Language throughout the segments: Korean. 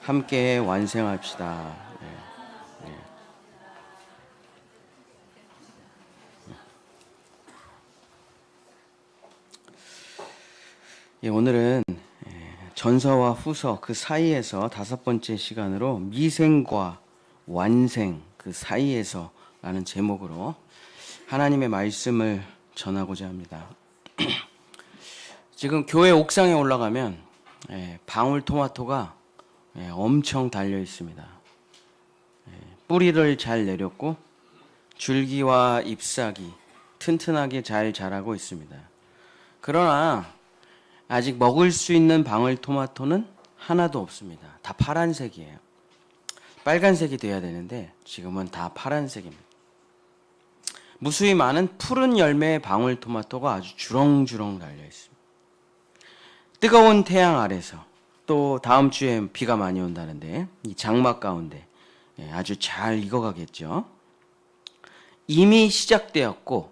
함께 완성합시다. 오늘은 전서와 후서 그 사이에서 5번째 시간으로 미생과 완생 그 사이에서 라는 제목으로 하나님의 말씀을 전하고자 합니다. 지금 교회 옥상에 올라가면 방울토마토가 엄청 달려 있습니다. 뿌리를 잘 내렸고 줄기와 잎사귀 튼튼하게 잘 자라고 있습니다. 그러나 아직 먹을 수 있는 방울토마토는 하나도 없습니다. 다 파란색이에요. 빨간색이 돼야 되는데 지금은 다 파란색입니다. 무수히 많은 푸른 열매의 방울토마토가 아주 주렁주렁 달려 있습니다. 뜨거운 태양 아래서 또 다음 주에 비가 많이 온다는데 이 장막 가운데 아주 잘 익어가겠죠. 이미 시작되었고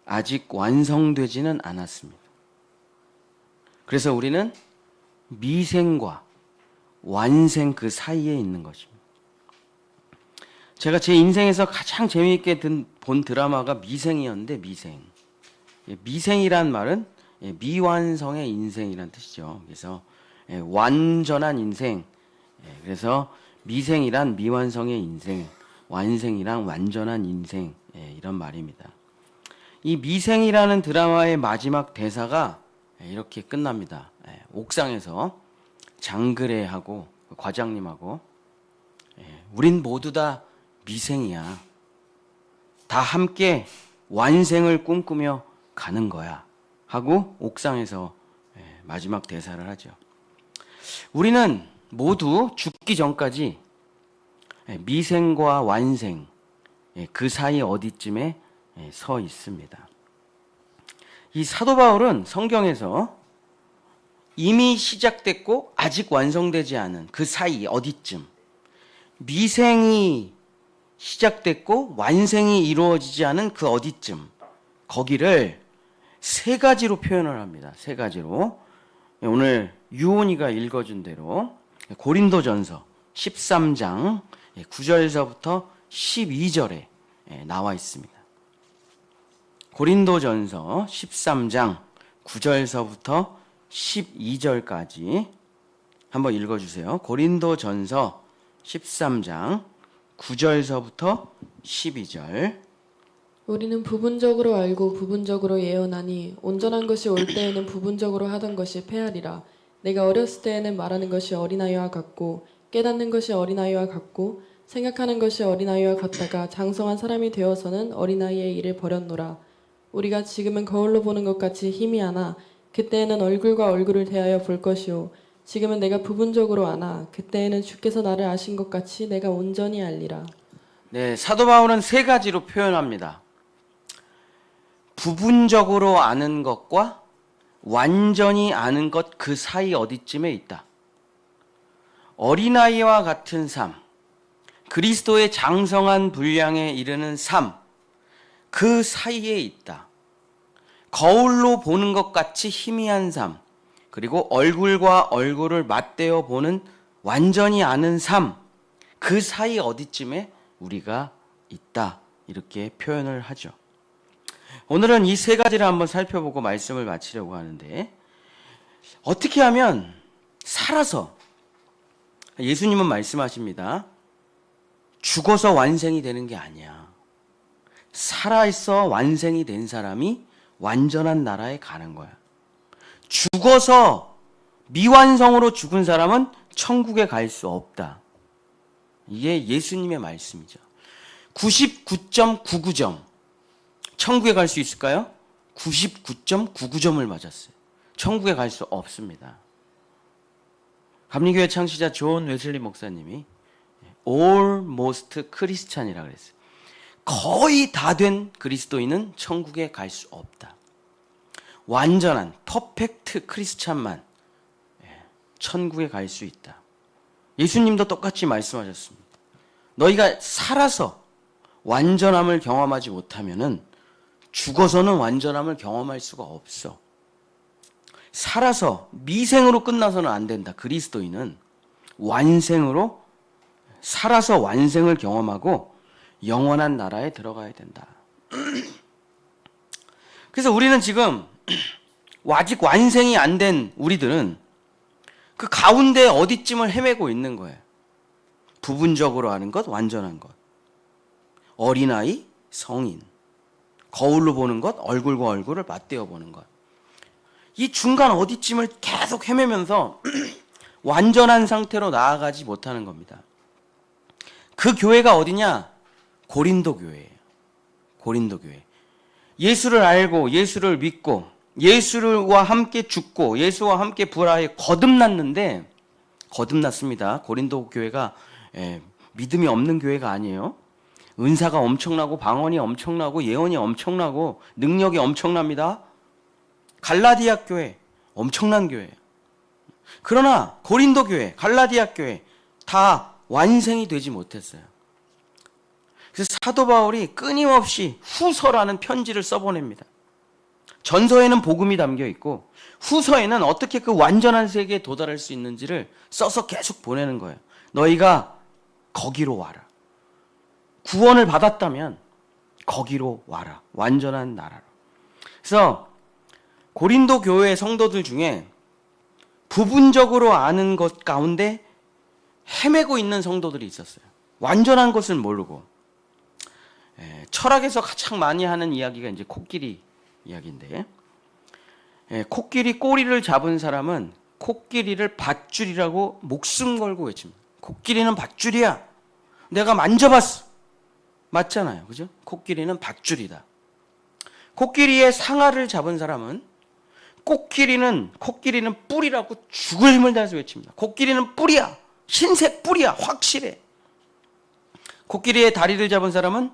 아직 완성되지는 않았습니다. 그래서 우리는 미생과 완생 그 사이에 있는 것입니다. 제가 제 인생에서 가장 재미있게 본 드라마가 미생이었는데 미생이란 말은 미완성의 인생이란 뜻이죠. 그래서 완전한 인생, 그래서 미생이란 미완성의 인생, 완생이란 완전한 인생, 이런 말입니다. 이 미생이라는 드라마의 마지막 대사가 이렇게 끝납니다. 옥상에서 장그래하고 과장님하고 우린 모두 다 미생이야. 다 함께 완생을 꿈꾸며 가는 거야. 하고 옥상에서 마지막 대사를 하죠. 우리는 모두 죽기 전까지 미생과 완생 그 사이 어디쯤에 서 있습니다. 이 사도 바울은 성경에서 이미 시작됐고 아직 완성되지 않은 그 사이 어디쯤, 미생이 시작됐고 완생이 이루어지지 않은 그 어디쯤, 거기를 세 가지로 표현을 합니다. 세 가지로. 오늘 유온이가 읽어준 대로 고린도전서 13장 9절서부터 12절에 나와 있습니다. 고린도전서 13장 9절서부터 12절까지 한번 읽어주세요. 고린도전서 13장 9절서부터 12절. 우리는 부분적으로 알고 부분적으로 예언하니 온전한 것이 올 때에는 부분적으로 하던 것이 패하리라. 내가 어렸을 때에는 말하는 것이 어린아이와 같고 깨닫는 것이 어린아이와 같고 생각하는 것이 어린아이와 같다가 장성한 사람이 되어서는 어린아이의 일을 버렸노라. 우리가 지금은 거울로 보는 것 같이 희미하나 그때에는 얼굴과 얼굴을 대하여 볼 것이요 지금은 내가 부분적으로 아나 그때에는 주께서 나를 아신 것 같이 내가 온전히 알리라. 네, 사도 바울은 세 가지로 표현합니다. 부분적으로 아는 것과 완전히 아는 것 그 사이 어디쯤에 있다. 어린아이와 같은 삶, 그리스도의 장성한 분량에 이르는 삶, 그 사이에 있다. 거울로 보는 것 같이 희미한 삶, 그리고 얼굴과 얼굴을 맞대어 보는 완전히 아는 삶, 그 사이 어디쯤에 우리가 있다. 이렇게 표현을 하죠. 오늘은 이 세 가지를 한번 살펴보고 말씀을 마치려고 하는데, 어떻게 하면 살아서, 예수님은 말씀하십니다. 죽어서 완생이 되는 게 아니야. 살아있어 완생이 된 사람이 완전한 나라에 가는 거야. 죽어서 미완성으로 죽은 사람은 천국에 갈 수 없다. 이게 예수님의 말씀이죠. 99.99점. 천국에 갈 수 있을까요? 99.99점을 맞았어요. 천국에 갈 수 없습니다. 감리교회 창시자 존 웨슬리 목사님이 almost 크리스찬이라고 그랬어요. 거의 다 된 그리스도인은 천국에 갈 수 없다. 완전한 퍼펙트 크리스찬만 천국에 갈 수 있다. 예수님도 똑같이 말씀하셨습니다. 너희가 살아서 완전함을 경험하지 못하면은 죽어서는 완전함을 경험할 수가 없어. 살아서 미생으로 끝나서는 안 된다. 그리스도인은 완생으로 살아서 완생을 경험하고 영원한 나라에 들어가야 된다. 그래서 우리는 지금 아직 완생이 안 된 우리들은 그 가운데 어디쯤을 헤매고 있는 거예요. 부분적으로 하는 것, 완전한 것. 어린아이, 성인. 거울로 보는 것, 얼굴과 얼굴을 맞대어 보는 것. 이 중간 어디쯤을 계속 헤매면서 완전한 상태로 나아가지 못하는 겁니다. 그 교회가 어디냐? 고린도 교회예요. 고린도 교회. 예수를 알고 예수를 믿고 예수와 함께 죽고 예수와 함께 부활하여 거듭났습니다. 고린도 교회가 믿음이 없는 교회가 아니에요. 은사가 엄청나고 방언이 엄청나고 예언이 엄청나고 능력이 엄청납니다. 갈라디아 교회 엄청난 교회예요. 그러나 고린도 교회, 갈라디아 교회 다 완성이 되지 못했어요. 그래서 사도 바울이 끊임없이 후서라는 편지를 써보냅니다. 전서에는 복음이 담겨 있고 후서에는 어떻게 그 완전한 세계에 도달할 수 있는지를 써서 계속 보내는 거예요. 너희가 거기로 와라. 구원을 받았다면 거기로 와라. 완전한 나라로. 그래서 고린도 교회 성도들 중에 부분적으로 아는 것 가운데 헤매고 있는 성도들이 있었어요. 완전한 것을 모르고. 철학에서 가장 많이 하는 이야기가 이제 코끼리 이야기인데, 코끼리 꼬리를 잡은 사람은 코끼리를 밧줄이라고 목숨 걸고 외칩니다. 코끼리는 밧줄이야. 내가 만져봤어. 맞잖아요. 그죠? 코끼리는 밧줄이다. 코끼리의 상아를 잡은 사람은 코끼리는 뿔이라고 죽을 힘을 다해서 외칩니다. 코끼리는 뿔이야. 흰색 뿔이야. 확실해. 코끼리의 다리를 잡은 사람은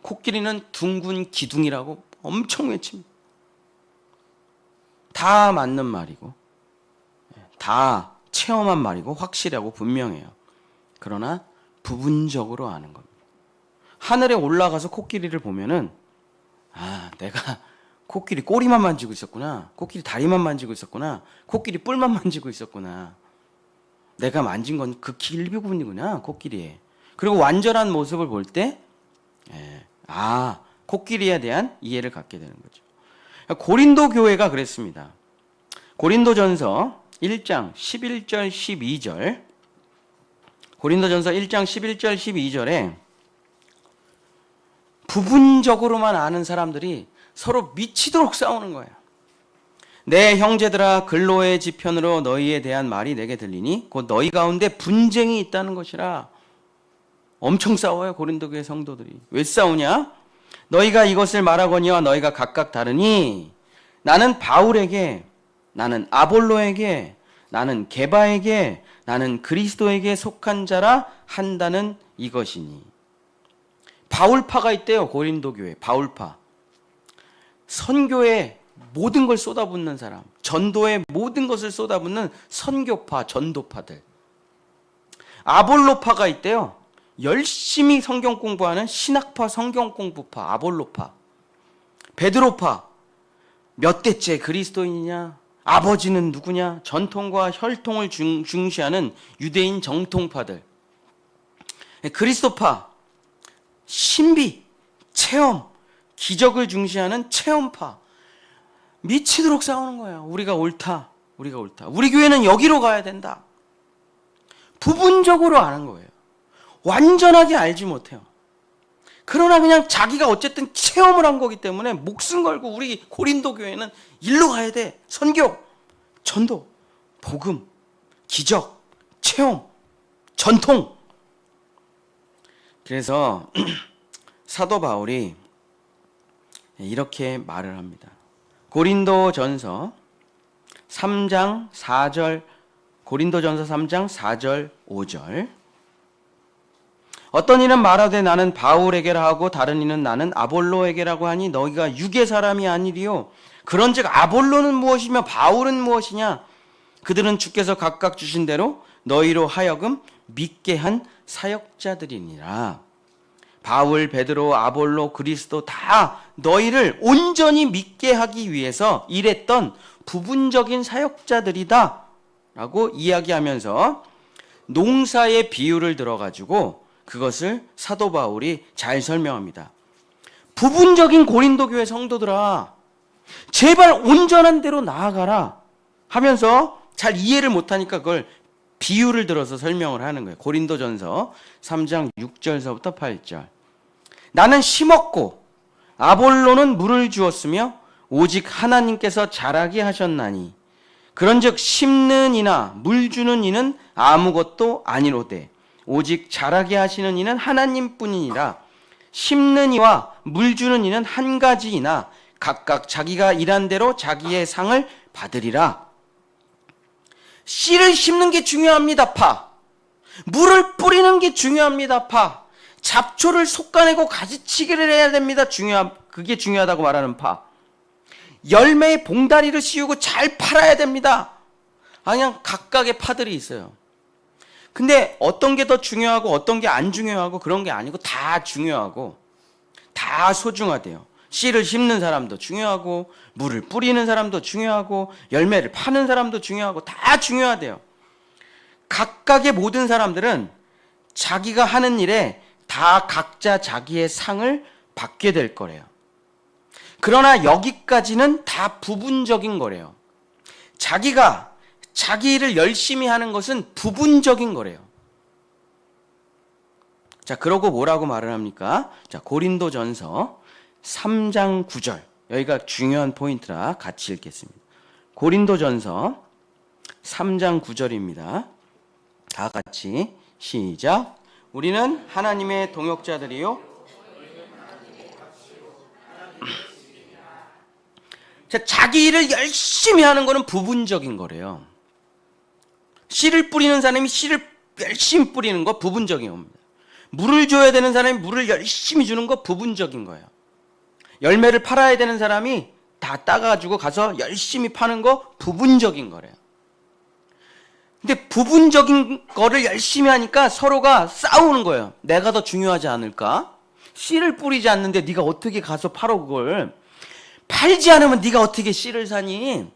코끼리는 둥근 기둥이라고 엄청 외칩니다. 다 맞는 말이고 다 체험한 말이고 확실하고 분명해요. 그러나 부분적으로 아는 겁니다. 하늘에 올라가서 코끼리를 보면은 내가 코끼리 꼬리만 만지고 있었구나. 코끼리 다리만 만지고 있었구나. 코끼리 뿔만 만지고 있었구나. 내가 만진 건 그 일부분이구나. 코끼리에. 그리고 완전한 모습을 볼 때 코끼리에 대한 이해를 갖게 되는 거죠. 고린도 교회가 그랬습니다. 고린도전서 1장 11절 12절 고린도전서 1장 11절 12절에 부분적으로만 아는 사람들이 서로 미치도록 싸우는 거예요. 내 형제들아 근로의 지편으로 너희에 대한 말이 내게 들리니 곧 너희 가운데 분쟁이 있다는 것이라. 엄청 싸워요. 고린도 교회 성도들이. 왜 싸우냐? 너희가 이것을 말하거니와 너희가 각각 다르니 나는 바울에게, 나는 아볼로에게, 나는 게바에게, 나는 그리스도에게 속한 자라 한다는 이것이니. 바울파가 있대요. 고린도 교회 바울파. 선교에 모든 걸 쏟아붓는 사람, 전도에 모든 것을 쏟아붓는 선교파, 전도파들. 아볼로파가 있대요. 열심히 성경 공부하는 신학파, 성경 공부파, 아볼로파. 베드로파. 몇 대째 그리스도인이냐? 아버지는 누구냐? 전통과 혈통을 중시하는 유대인 정통파들. 그리스도파. 신비, 체험, 기적을 중시하는 체험파. 미치도록 싸우는 거예요. 우리가 옳다. 우리가 옳다. 우리 교회는 여기로 가야 된다. 부분적으로 아는 거예요. 완전하게 알지 못해요. 그러나 그냥 자기가 어쨌든 체험을 한 거기 때문에 목숨 걸고 우리 고린도 교회는 일로 가야 돼. 선교, 전도, 복음, 기적, 체험, 전통. 그래서 사도 바울이 이렇게 말을 합니다. 고린도전서 3장 4절, 고린도전서 3장 4절 5절. 어떤 이는 말하되 나는 바울에게라 하고 다른 이는 나는 아볼로에게라고 하니 너희가 육의 사람이 아니리요. 그런즉 아볼로는 무엇이며 바울은 무엇이냐? 그들은 주께서 각각 주신 대로 너희로 하여금 믿게 한 사역자들이니라. 바울, 베드로, 아볼로, 그리스도 다 너희를 온전히 믿게 하기 위해서 일했던 부분적인 사역자들이다 라고 이야기하면서 농사의 비유를 들어가지고 그것을 사도 바울이 잘 설명합니다. 부분적인 고린도 교회 성도들아, 제발 온전한 대로 나아가라 하면서 잘 이해를 못하니까 그걸 비유를 들어서 설명을 하는 거예요. 고린도전서 3장 6절서부터 8절. 나는 심었고 아볼로는 물을 주었으며 오직 하나님께서 자라게 하셨나니 그런즉 심는 이나 물 주는 이는 아무것도 아니로되 오직 자라게 하시는 이는 하나님뿐이니라. 심는 이와 물 주는 이는 한 가지이나 각각 자기가 일한 대로 자기의 상을 받으리라. 씨를 심는 게 중요합니다, 파. 물을 뿌리는 게 중요합니다, 파. 잡초를 솎아내고 가지치기를 해야 됩니다. 그게 중요하다고 말하는 파. 열매의 봉다리를 씌우고 잘 팔아야 됩니다. 그냥 각각의 파들이 있어요. 근데 어떤 게 더 중요하고 어떤 게 안 중요하고 그런 게 아니고 다 중요하고 다 소중하대요. 씨를 심는 사람도 중요하고 물을 뿌리는 사람도 중요하고 열매를 파는 사람도 중요하고 다 중요하대요. 각각의 모든 사람들은 자기가 하는 일에 다 각자 자기의 상을 받게 될 거래요. 그러나 여기까지는 다 부분적인 거래요. 자기가 자기 일을 열심히 하는 것은 부분적인 거래요. 자, 그러고 뭐라고 말을 합니까? 자, 고린도전서 3장 9절. 여기가 중요한 포인트라 같이 읽겠습니다. 고린도전서 3장 9절입니다. 다 같이 시작. 우리는 하나님의 동역자들이요. 자, 자기 일을 열심히 하는 거는 부분적인 거래요. 씨를 뿌리는 사람이 씨를 열심히 뿌리는 거 부분적인 겁니다. 물을 줘야 되는 사람이 물을 열심히 주는 거 부분적인 거예요. 열매를 팔아야 되는 사람이 다 따가지고 가서 열심히 파는 거 부분적인 거래요. 근데 부분적인 거를 열심히 하니까 서로가 싸우는 거예요. 내가 더 중요하지 않을까? 씨를 뿌리지 않는데 네가 어떻게 가서 팔어 그걸? 팔지 않으면 네가 어떻게 씨를 사니?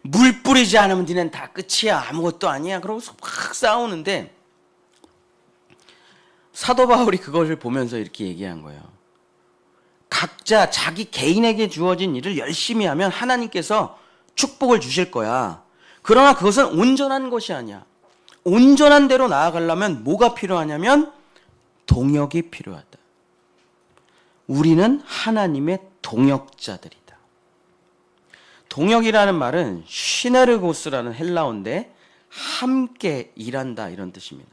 물 뿌리지 않으면 니는 다 끝이야. 아무것도 아니야. 그러고서 막 싸우는데 사도 바울이 그것을 보면서 이렇게 얘기한 거예요. 각자 자기 개인에게 주어진 일을 열심히 하면 하나님께서 축복을 주실 거야. 그러나 그것은 온전한 것이 아니야. 온전한 대로 나아가려면 뭐가 필요하냐면 동역이 필요하다. 우리는 하나님의 동역자들이다. 동역이라는 말은 시네르고스라는 헬라어인데 함께 일한다 이런 뜻입니다.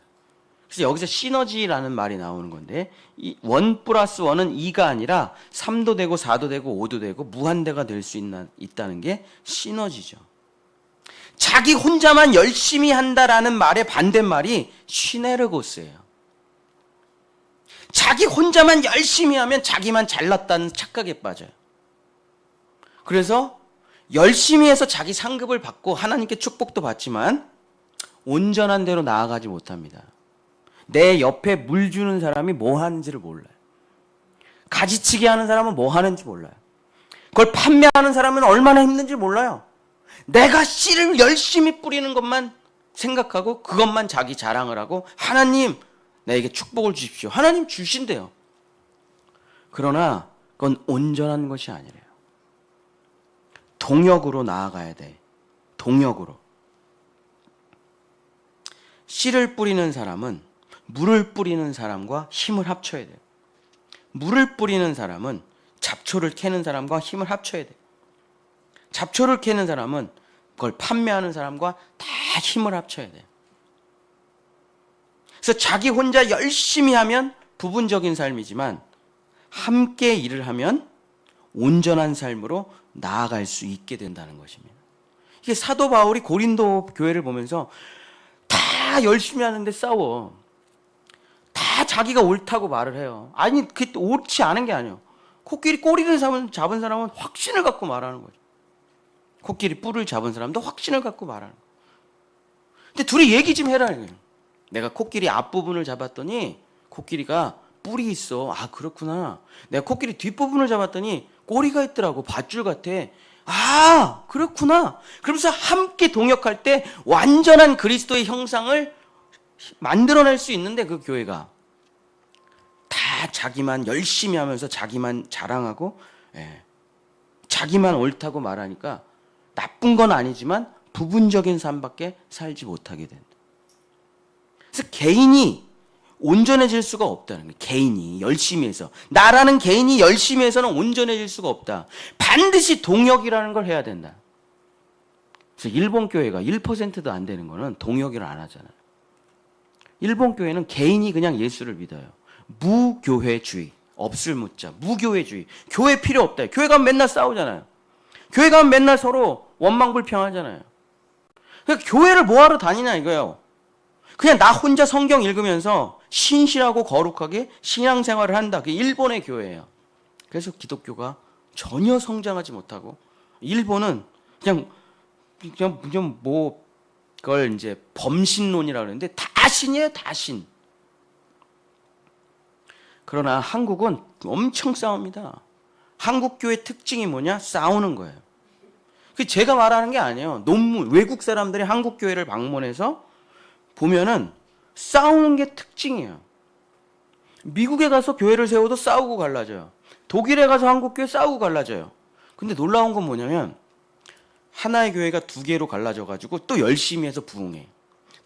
그래서 여기서 시너지라는 말이 나오는 건데 1 플러스 1은 2가 아니라 3도 되고 4도 되고 5도 되고 무한대가 될 수 있다는 게 시너지죠. 자기 혼자만 열심히 한다라는 말의 반대말이 시네르고스예요. 자기 혼자만 열심히 하면 자기만 잘났다는 착각에 빠져요. 그래서 열심히 해서 자기 상급을 받고 하나님께 축복도 받지만 온전한 대로 나아가지 못합니다. 내 옆에 물 주는 사람이 뭐 하는지를 몰라요. 가지치기 하는 사람은 뭐 하는지 몰라요. 그걸 판매하는 사람은 얼마나 힘든지 몰라요. 내가 씨를 열심히 뿌리는 것만 생각하고 그것만 자기 자랑을 하고 하나님 나에게 축복을 주십시오. 하나님 주신대요. 그러나 그건 온전한 것이 아니래요. 동역으로 나아가야 돼. 동역으로. 씨를 뿌리는 사람은 물을 뿌리는 사람과 힘을 합쳐야 돼요. 물을 뿌리는 사람은 잡초를 캐는 사람과 힘을 합쳐야 돼요. 잡초를 캐는 사람은 그걸 판매하는 사람과 다 힘을 합쳐야 돼요. 그래서 자기 혼자 열심히 하면 부분적인 삶이지만 함께 일을 하면 온전한 삶으로 나아갈 수 있게 된다는 것입니다. 이게 사도 바울이 고린도 교회를 보면서 다 열심히 하는데 싸워. 다 자기가 옳다고 말을 해요. 아니, 그게 옳지 않은 게 아니에요. 코끼리 꼬리를 잡은 사람은 확신을 갖고 말하는 거죠. 코끼리 뿔을 잡은 사람도 확신을 갖고 말하는 거예요. 근데 둘이 얘기 좀 해라. 내가 코끼리 앞부분을 잡았더니 코끼리가 뿔이 있어. 아, 그렇구나. 내가 코끼리 뒷부분을 잡았더니 꼬리가 있더라고. 밧줄 같아. 아, 그렇구나. 그러면서 함께 동역할 때 완전한 그리스도의 형상을 만들어낼 수 있는데 그 교회가 다 자기만 열심히 하면서 자기만 자랑하고 자기만 옳다고 말하니까 나쁜 건 아니지만 부분적인 삶밖에 살지 못하게 된다. 그래서 개인이 온전해질 수가 없다는 거예요. 개인이 열심히 해서. 나라는 개인이 열심히 해서는 온전해질 수가 없다. 반드시 동역이라는 걸 해야 된다. 그래서 일본 교회가 1%도 안 되는 거는 동역을 안 하잖아요. 일본 교회는 개인이 그냥 예수를 믿어요. 무교회주의. 없을 무자. 무교회주의. 교회 필요 없다. 교회 가면 맨날 싸우잖아요. 교회 가면 맨날 서로 원망불평하잖아요. 그러니까 교회를 뭐하러 다니냐 이거예요. 그냥 나 혼자 성경 읽으면서 신실하고 거룩하게 신앙생활을 한다. 그게 일본의 교회예요. 그래서 기독교가 전혀 성장하지 못하고 일본은 그냥 뭐 그걸 이제 범신론이라고 그러는데 다 신이에요. 다 신. 그러나 한국은 엄청 싸웁니다. 한국 교회 특징이 뭐냐? 싸우는 거예요. 그 제가 말하는 게 아니에요. 논문 외국 사람들이 한국 교회를 방문해서 보면은 싸우는 게 특징이에요. 미국에 가서 교회를 세워도 싸우고 갈라져요. 독일에 가서 한국 교회 싸우고 갈라져요. 근데 놀라운 건 뭐냐면 하나의 교회가 두 개로 갈라져 가지고 또 열심히 해서 부흥해.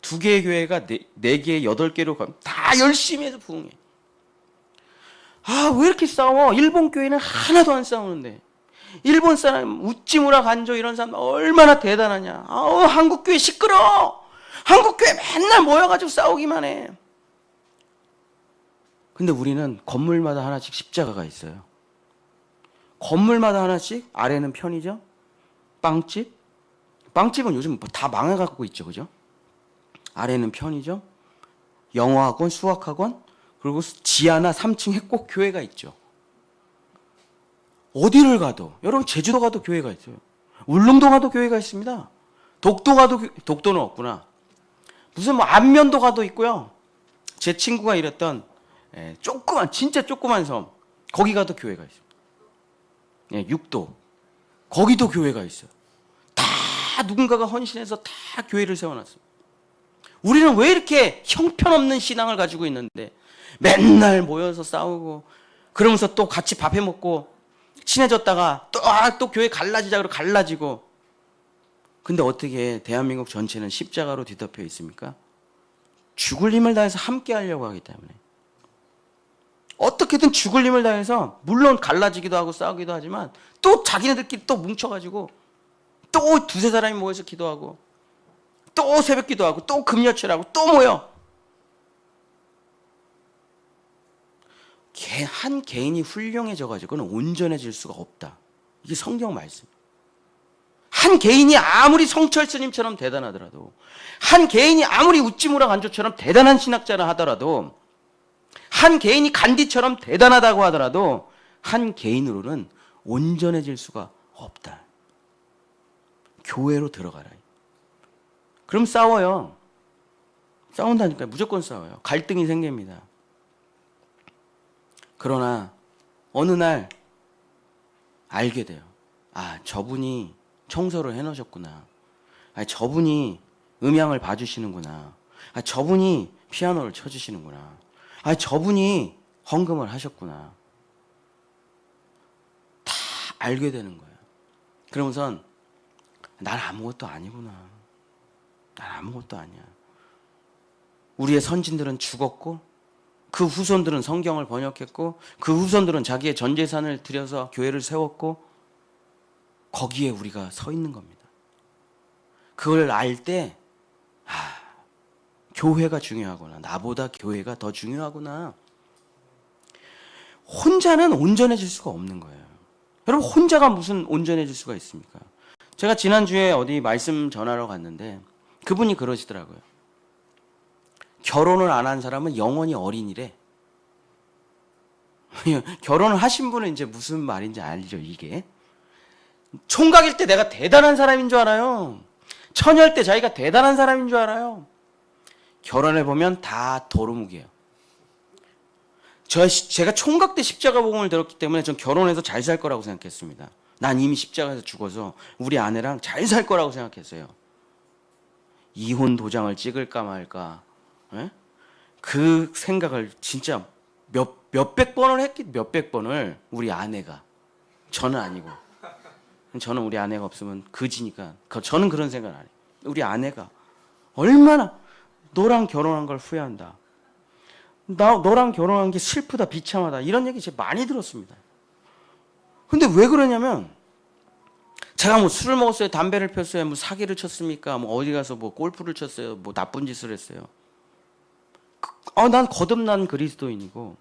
두 개의 교회가 네 개, 8개로 가면 다 열심히 해서 부흥해. 아, 왜 이렇게 싸워? 일본 교회는 하나도 안 싸우는데. 일본 사람, 우찌무라 간조 이런 사람 얼마나 대단하냐. 아우, 한국 교회 시끄러워. 한국 교회 맨날 모여가지고 싸우기만 해. 근데 우리는 건물마다 하나씩 십자가가 있어요. 건물마다 하나씩 아래는 편의점, 빵집. 빵집은 요즘 다 망해갖고 있죠, 그죠? 아래는 편의점, 영어학원, 수학학원, 그리고 지하나 3층에 꼭 교회가 있죠. 어디를 가도, 여러분 제주도 가도 교회가 있어요. 울릉도 가도 교회가 있습니다. 독도 가도, 독도는 없구나. 무슨 뭐 안면도 가도 있고요. 제 친구가 이랬던 조그만, 진짜 조그만 섬, 거기 가도 교회가 있어요. 육도, 거기도 교회가 있어요. 다 누군가가 헌신해서 다 교회를 세워놨어요. 우리는 왜 이렇게 형편없는 신앙을 가지고 있는데 맨날 모여서 싸우고 그러면서 또 같이 밥 해먹고 친해졌다가 또 교회 갈라지자 그러고 갈라지고. 근데 어떻게 대한민국 전체는 십자가로 뒤덮여 있습니까? 죽을 힘을 다해서 함께 하려고 하기 때문에. 어떻게든 죽을 힘을 다해서 물론 갈라지기도 하고 싸우기도 하지만 또 자기네들끼리 또 뭉쳐가지고 또 두세 사람이 모여서 기도하고 또 새벽 기도하고 또 금요철하고 또 모여. 한 개인이 훌륭해져가지고는 온전해질 수가 없다. 이게 성경 말씀. 한 개인이 아무리 성철 스님처럼 대단하더라도, 한 개인이 아무리 우찌무라 간조처럼 대단한 신학자라 하더라도, 한 개인이 간디처럼 대단하다고 하더라도 한 개인으로는 온전해질 수가 없다. 교회로 들어가라. 그럼 싸워요. 싸운다니까요. 무조건 싸워요. 갈등이 생깁니다. 그러나 어느 날 알게 돼요. 아, 저분이 청소를 해놓으셨구나. 아, 저분이 음향을 봐주시는구나. 아, 저분이 피아노를 쳐주시는구나. 아, 저분이 헌금을 하셨구나. 다 알게 되는 거예요. 그러면선 난 아무것도 아니구나. 난 아무것도 아니야. 우리의 선진들은 죽었고 그 후손들은 성경을 번역했고 그 후손들은 자기의 전 재산을 들여서 교회를 세웠고 거기에 우리가 서 있는 겁니다. 그걸 알 때 교회가 중요하구나. 나보다 교회가 더 중요하구나. 혼자는 온전해질 수가 없는 거예요. 여러분 혼자가 무슨 온전해질 수가 있습니까? 제가 지난주에 어디 말씀 전하러 갔는데 그분이 그러시더라고요. 결혼을 안 한 사람은 영원히 어린이래. 결혼을 하신 분은 이제 무슨 말인지 알죠, 이게. 총각일 때 내가 대단한 사람인 줄 알아요. 처녀일 때 자기가 대단한 사람인 줄 알아요. 결혼해보면 다 도루묵이에요. 제가 총각 때 십자가 복음을 들었기 때문에 전 결혼해서 잘 살 거라고 생각했습니다. 난 이미 십자가에서 죽어서 우리 아내랑 잘 살 거라고 생각했어요. 이혼 도장을 찍을까 말까. 예? 그 생각을 진짜 몇백 번을 했기, 몇백 번을 우리 아내가. 저는 아니고. 저는 우리 아내가 없으면 그지니까. 저는 그런 생각 안 해요. 우리 아내가 얼마나 너랑 결혼한 걸 후회한다. 너랑 결혼한 게 슬프다, 비참하다. 이런 얘기 제가 많이 들었습니다. 근데 왜 그러냐면 제가 뭐 술을 먹었어요, 담배를 폈어요, 뭐 사기를 쳤습니까, 뭐 어디 가서 뭐 골프를 쳤어요, 뭐 나쁜 짓을 했어요. 난 거듭난 그리스도인이고,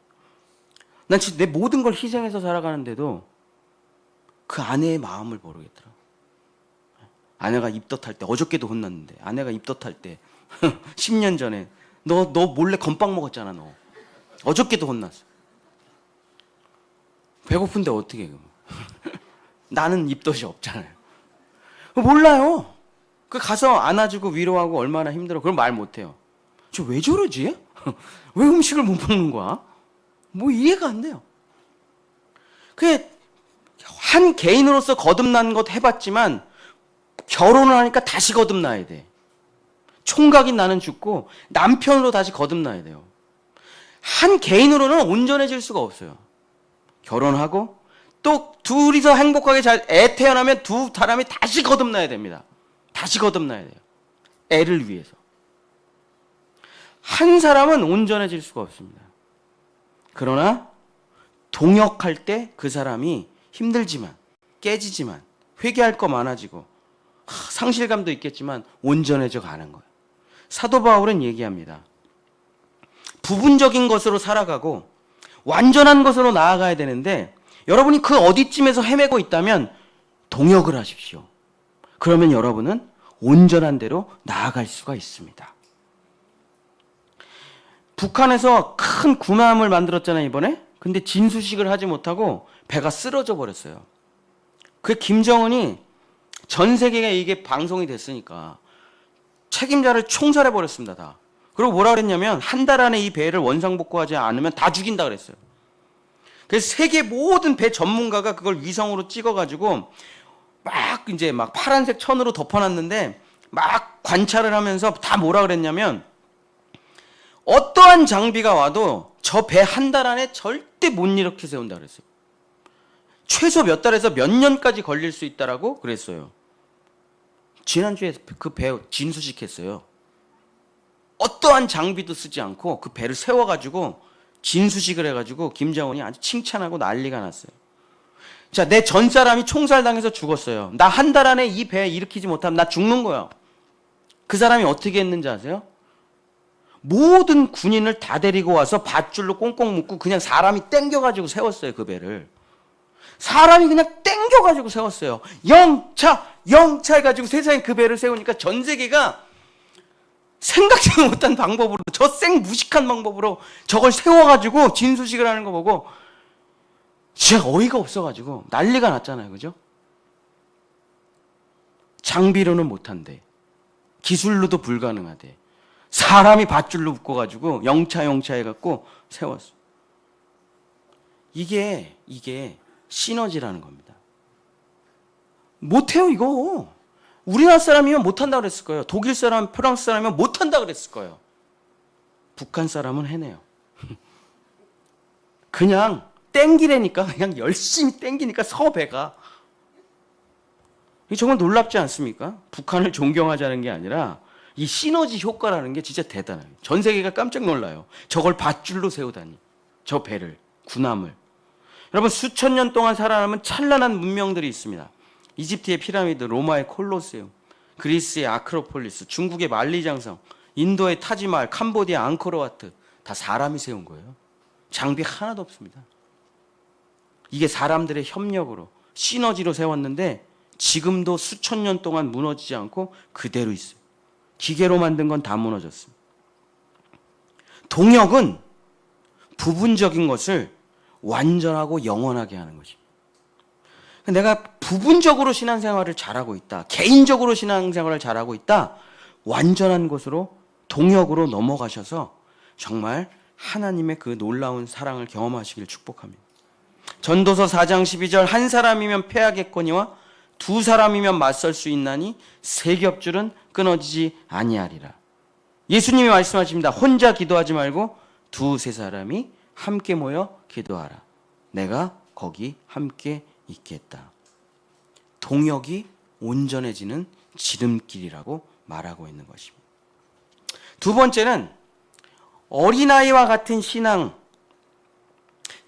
난 진짜 내 모든 걸 희생해서 살아가는데도 그 아내의 마음을 모르겠더라. 아내가 입덧할 때, 어저께도 혼났는데, 아내가 입덧할 때 10년 전에 너 몰래 건빵 먹었잖아, 너. 어저께도 혼났어. 배고픈데 어떻게 해, 나는 입덧이 없잖아요. 몰라요. 그 가서 안아주고 위로하고 얼마나 힘들어. 그걸 말 못해요. 저 왜 저러지? 왜 음식을 못 먹는 거야? 뭐 이해가 안 돼요. 그게 한 개인으로서 거듭난 것 해봤지만 결혼을 하니까 다시 거듭나야 돼. 총각인 나는 죽고 남편으로 다시 거듭나야 돼요. 한 개인으로는 온전해질 수가 없어요. 결혼하고 또 둘이서 행복하게 잘 애 태어나면 두 사람이 다시 거듭나야 됩니다. 다시 거듭나야 돼요. 애를 위해서. 한 사람은 온전해질 수가 없습니다. 그러나 동역할 때 그 사람이 힘들지만, 깨지지만, 회개할 거 많아지고, 상실감도 있겠지만 온전해져 가는 거예요. 사도 바울은 얘기합니다. 부분적인 것으로 살아가고 완전한 것으로 나아가야 되는데, 여러분이 그 어디쯤에서 헤매고 있다면 동역을 하십시오. 그러면 여러분은 온전한 대로 나아갈 수가 있습니다. 북한에서 큰 군함을 만들었잖아요, 이번에. 근데 진수식을 하지 못하고 배가 쓰러져 버렸어요. 그 김정은이 전 세계에 이게 방송이 됐으니까 책임자를 총살해 버렸습니다, 다. 그리고 뭐라 그랬냐면 한 달 안에 이 배를 원상복구하지 않으면 다 죽인다 그랬어요. 그래서 세계 모든 배 전문가가 그걸 위성으로 찍어가지고 막 파란색 천으로 덮어놨는데 막 관찰을 하면서 다 뭐라 그랬냐면 어떠한 장비가 와도 저 배 한 달 안에 절대 못 일으켜 세운다 그랬어요. 최소 몇 달에서 몇 년까지 걸릴 수 있다라고 그랬어요. 지난주에 그 배 진수식했어요. 어떠한 장비도 쓰지 않고 그 배를 세워가지고 진수식을 해가지고 김정은이 아주 칭찬하고 난리가 났어요. 자, 내 전 사람이 총살당해서 죽었어요. 나 한 달 안에 이 배 일으키지 못하면 나 죽는 거야. 그 사람이 어떻게 했는지 아세요? 모든 군인을 다 데리고 와서 밧줄로 꽁꽁 묶고 그냥 사람이 땡겨가지고 세웠어요, 그 배를. 사람이 그냥 땡겨가지고 세웠어요. 영차 해가지고 세상에 그 배를 세우니까 전 세계가 생각지도 못한 방법으로, 저 무식한 방법으로 저걸 세워가지고 진수식을 하는 거 보고 진짜 어이가 없어가지고 난리가 났잖아요, 그죠? 장비로는 못한대. 기술로도 불가능하대. 사람이 밧줄로 묶어가지고 영차 해갖고 세웠어. 이게 시너지라는 겁니다. 못해요, 이거. 우리나라 사람이면 못한다 그랬을 거예요. 독일 사람, 프랑스 사람이면 못한다 그랬을 거예요. 북한 사람은 해내요. 그냥 땡기래니까, 그냥 열심히 땡기니까 서배가. 이게 정말 놀랍지 않습니까? 북한을 존경하자는 게 아니라 이 시너지 효과라는 게 진짜 대단해요. 전 세계가 깜짝 놀라요. 저걸 밧줄로 세우다니. 저 배를, 군함을. 여러분, 수천 년 동안 살아남은 찬란한 문명들이 있습니다. 이집트의 피라미드, 로마의 콜로세움, 그리스의 아크로폴리스, 중국의 만리장성, 인도의 타지마할, 캄보디아 앙코르와트, 다 사람이 세운 거예요. 장비 하나도 없습니다. 이게 사람들의 협력으로, 시너지로 세웠는데 지금도 수천 년 동안 무너지지 않고 그대로 있어요. 기계로 만든 건 다 무너졌습니다. 동역은 부분적인 것을 완전하고 영원하게 하는 것입니다. 내가 부분적으로 신앙생활을 잘하고 있다, 개인적으로 신앙생활을 잘하고 있다, 완전한 것으로 동역으로 넘어가셔서 정말 하나님의 그 놀라운 사랑을 경험하시길 축복합니다. 전도서 4장 12절, 한 사람이면 패하겠거니와 두 사람이면 맞설 수 있나니 세 겹줄은 끊어지지 아니하리라. 예수님이 말씀하십니다. 혼자 기도하지 말고 두세 사람이 함께 모여 기도하라. 내가 거기 함께 있겠다. 동역이 온전해지는 지름길이라고 말하고 있는 것입니다. 두 번째는 어린아이와 같은 신앙,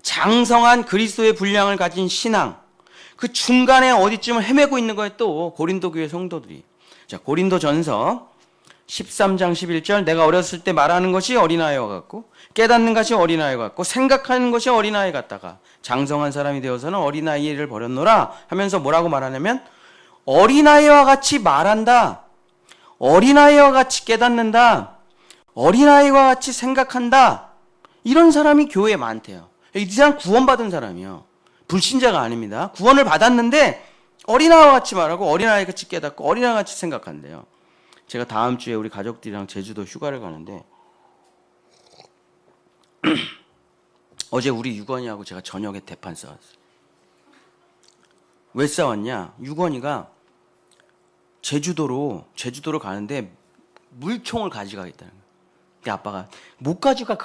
장성한 그리스도의 분량을 가진 신앙, 그 중간에 어디쯤을 헤매고 있는 거예요. 또 고린도 교회 성도들이. 자, 고린도전서 13장 11절, 내가 어렸을 때 말하는 것이 어린아이와 같고 깨닫는 것이 어린아이와 같고 생각하는 것이 어린아이 같다가 장성한 사람이 되어서는 어린아이를 버렸노라 하면서 뭐라고 말하냐면 어린아이와 같이 말한다, 어린아이와 같이 깨닫는다, 어린아이와 같이 생각한다. 이런 사람이 교회에 많대요. 이 사람 구원받은 사람이요, 불신자가 아닙니다. 구원을 받았는데 어린아이와 같이 말하고 어린아이 같이 깨닫고 어린아이 같이 생각한대요. 제가 다음 주에 우리 가족들이랑 제주도 휴가를 가는데 어제 우리 유건이하고 제가 저녁에 대판 싸웠어요. 왜 싸웠냐? 유건이가 제주도로 가는데 물총을 가져가겠다는 거야. 근데 아빠가 못 가져가.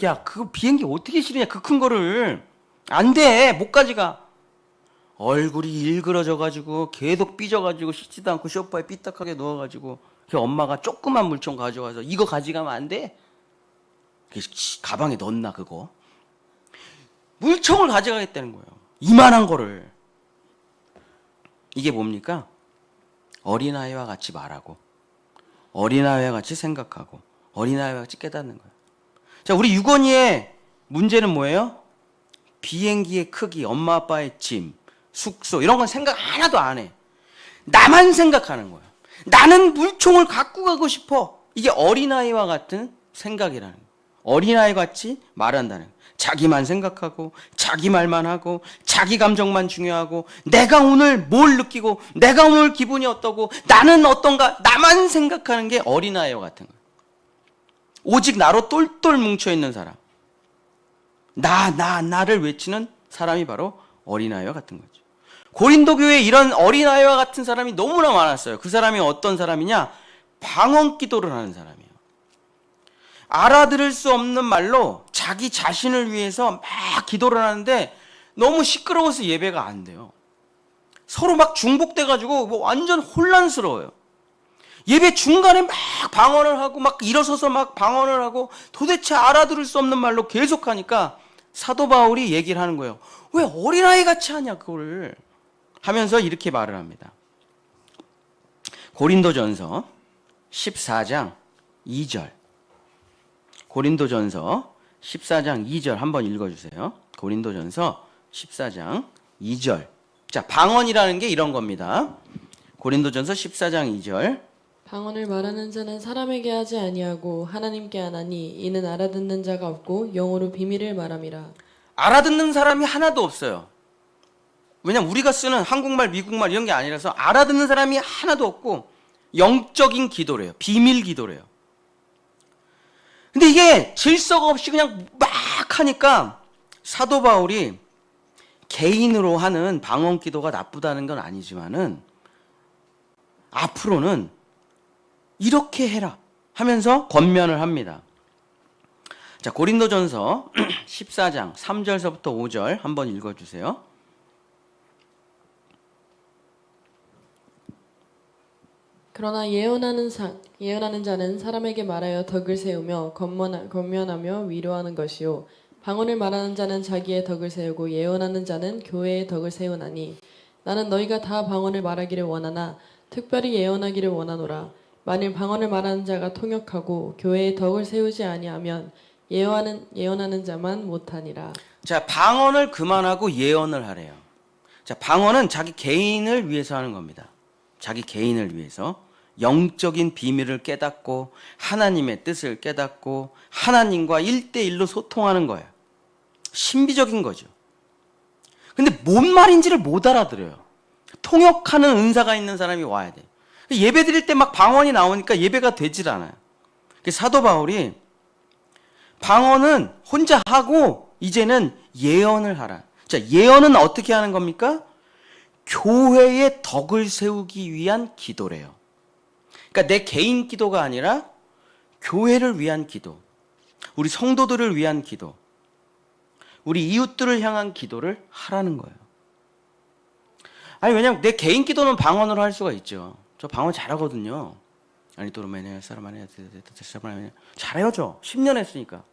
야, 그 비행기 어떻게 실으냐? 그 큰 거를. 안 돼. 못 가져가. 얼굴이 일그러져가지고 계속 삐져가지고 씻지도 않고 소파에 삐딱하게 누워가지고 그 엄마가 조그만 물총 가져와서 이거 가져가면 안 돼? 가방에 넣었나 그거? 물총을 가져가겠다는 거예요. 이만한 거를. 이게 뭡니까? 어린아이와 같이 말하고 어린아이와 같이 생각하고 어린아이와 같이 깨닫는 거예요. 자, 우리 유건이의 문제는 뭐예요? 비행기의 크기, 엄마 아빠의 짐, 숙소 이런 건 생각 하나도 안 해. 나만 생각하는 거예요. 나는 물총을 갖고 가고 싶어. 이게 어린아이와 같은 생각이라는 거예요. 어린아이 같이 말한다는 거예요. 자기만 생각하고 자기 말만 하고 자기 감정만 중요하고 내가 오늘 뭘 느끼고 내가 오늘 기분이 어떠고 나는 어떤가 나만 생각하는 게 어린아이와 같은 거예요. 오직 나로 똘똘 뭉쳐있는 사람, 나를 외치는 사람이 바로 어린아이와 같은 거죠. 고린도 교회에 이런 어린아이와 같은 사람이 너무나 많았어요. 그 사람이 어떤 사람이냐? 방언 기도를 하는 사람이에요. 알아들을 수 없는 말로 자기 자신을 위해서 막 기도를 하는데 너무 시끄러워서 예배가 안 돼요. 서로 막 중복돼가지고 뭐 완전 혼란스러워요. 예배 중간에 막 방언을 하고 막 일어서서 막 방언을 하고 도대체 알아들을 수 없는 말로 계속하니까 사도 바울이 얘기를 하는 거예요. 왜 어린아이 같이 하냐 그거를 하면서 이렇게 말을 합니다. 고린도전서 14장 2절. 고린도전서 14장 2절 한번 읽어주세요. 고린도전서 14장 2절. 자, 방언이라는 게 이런 겁니다. 고린도전서 14장 2절. 방언을 말하는 자는 사람에게 하지 아니하고 하나님께 하나니 이는 알아듣는 자가 없고 영어로 비밀을 말함이라. 알아듣는 사람이 하나도 없어요. 왜냐면 우리가 쓰는 한국말, 미국말 이런 게 아니라서 알아듣는 사람이 하나도 없고 영적인 기도래요. 비밀 기도래요. 근데 이게 질서가 없이 그냥 막 하니까 사도 바울이 개인으로 하는 방언 기도가 나쁘다는 건 아니지만은 앞으로는 이렇게 해라 하면서 권면을 합니다. 자, 고린도전서 14장 3절서부터 5절 한번 읽어주세요. 그러나 예언하는 자는 사람에게 말하여 덕을 세우며 권면하며 위로하는 것이요 방언을 말하는 자는 자기의 덕을 세우고 예언하는 자는 교회의 덕을 세우나니 나는 너희가 다 방언을 말하기를 원하나 특별히 예언하기를 원하노라. 만일 방언을 말하는 자가 통역하고 교회의 덕을 세우지 아니하면 예언하는 자만 못하니라. 자, 방언을 그만하고 예언을 하래요. 자, 방언은 자기 개인을 위해서 하는 겁니다. 자기 개인을 위해서 영적인 비밀을 깨닫고 하나님의 뜻을 깨닫고 하나님과 1대1로 소통하는 거예요. 신비적인 거죠. 근데 뭔 말인지를 못 알아들어요. 통역하는 은사가 있는 사람이 와야 돼. 예배 드릴 때 막 방언이 나오니까 예배가 되질 않아요. 사도 바울이 방언은 혼자 하고 이제는 예언을 하라. 자, 예언은 어떻게 하는 겁니까? 교회의 덕을 세우기 위한 기도래요. 그러니까 내 개인 기도가 아니라 교회를 위한 기도, 우리 성도들을 위한 기도, 우리 이웃들을 향한 기도를 하라는 거예요. 아니, 왜냐면 내 개인 기도는 방언으로 할 수가 있죠. 저 방언 잘하거든요. 아니, 또르메네 사람만에 잘해요. 저 10년 했으니까.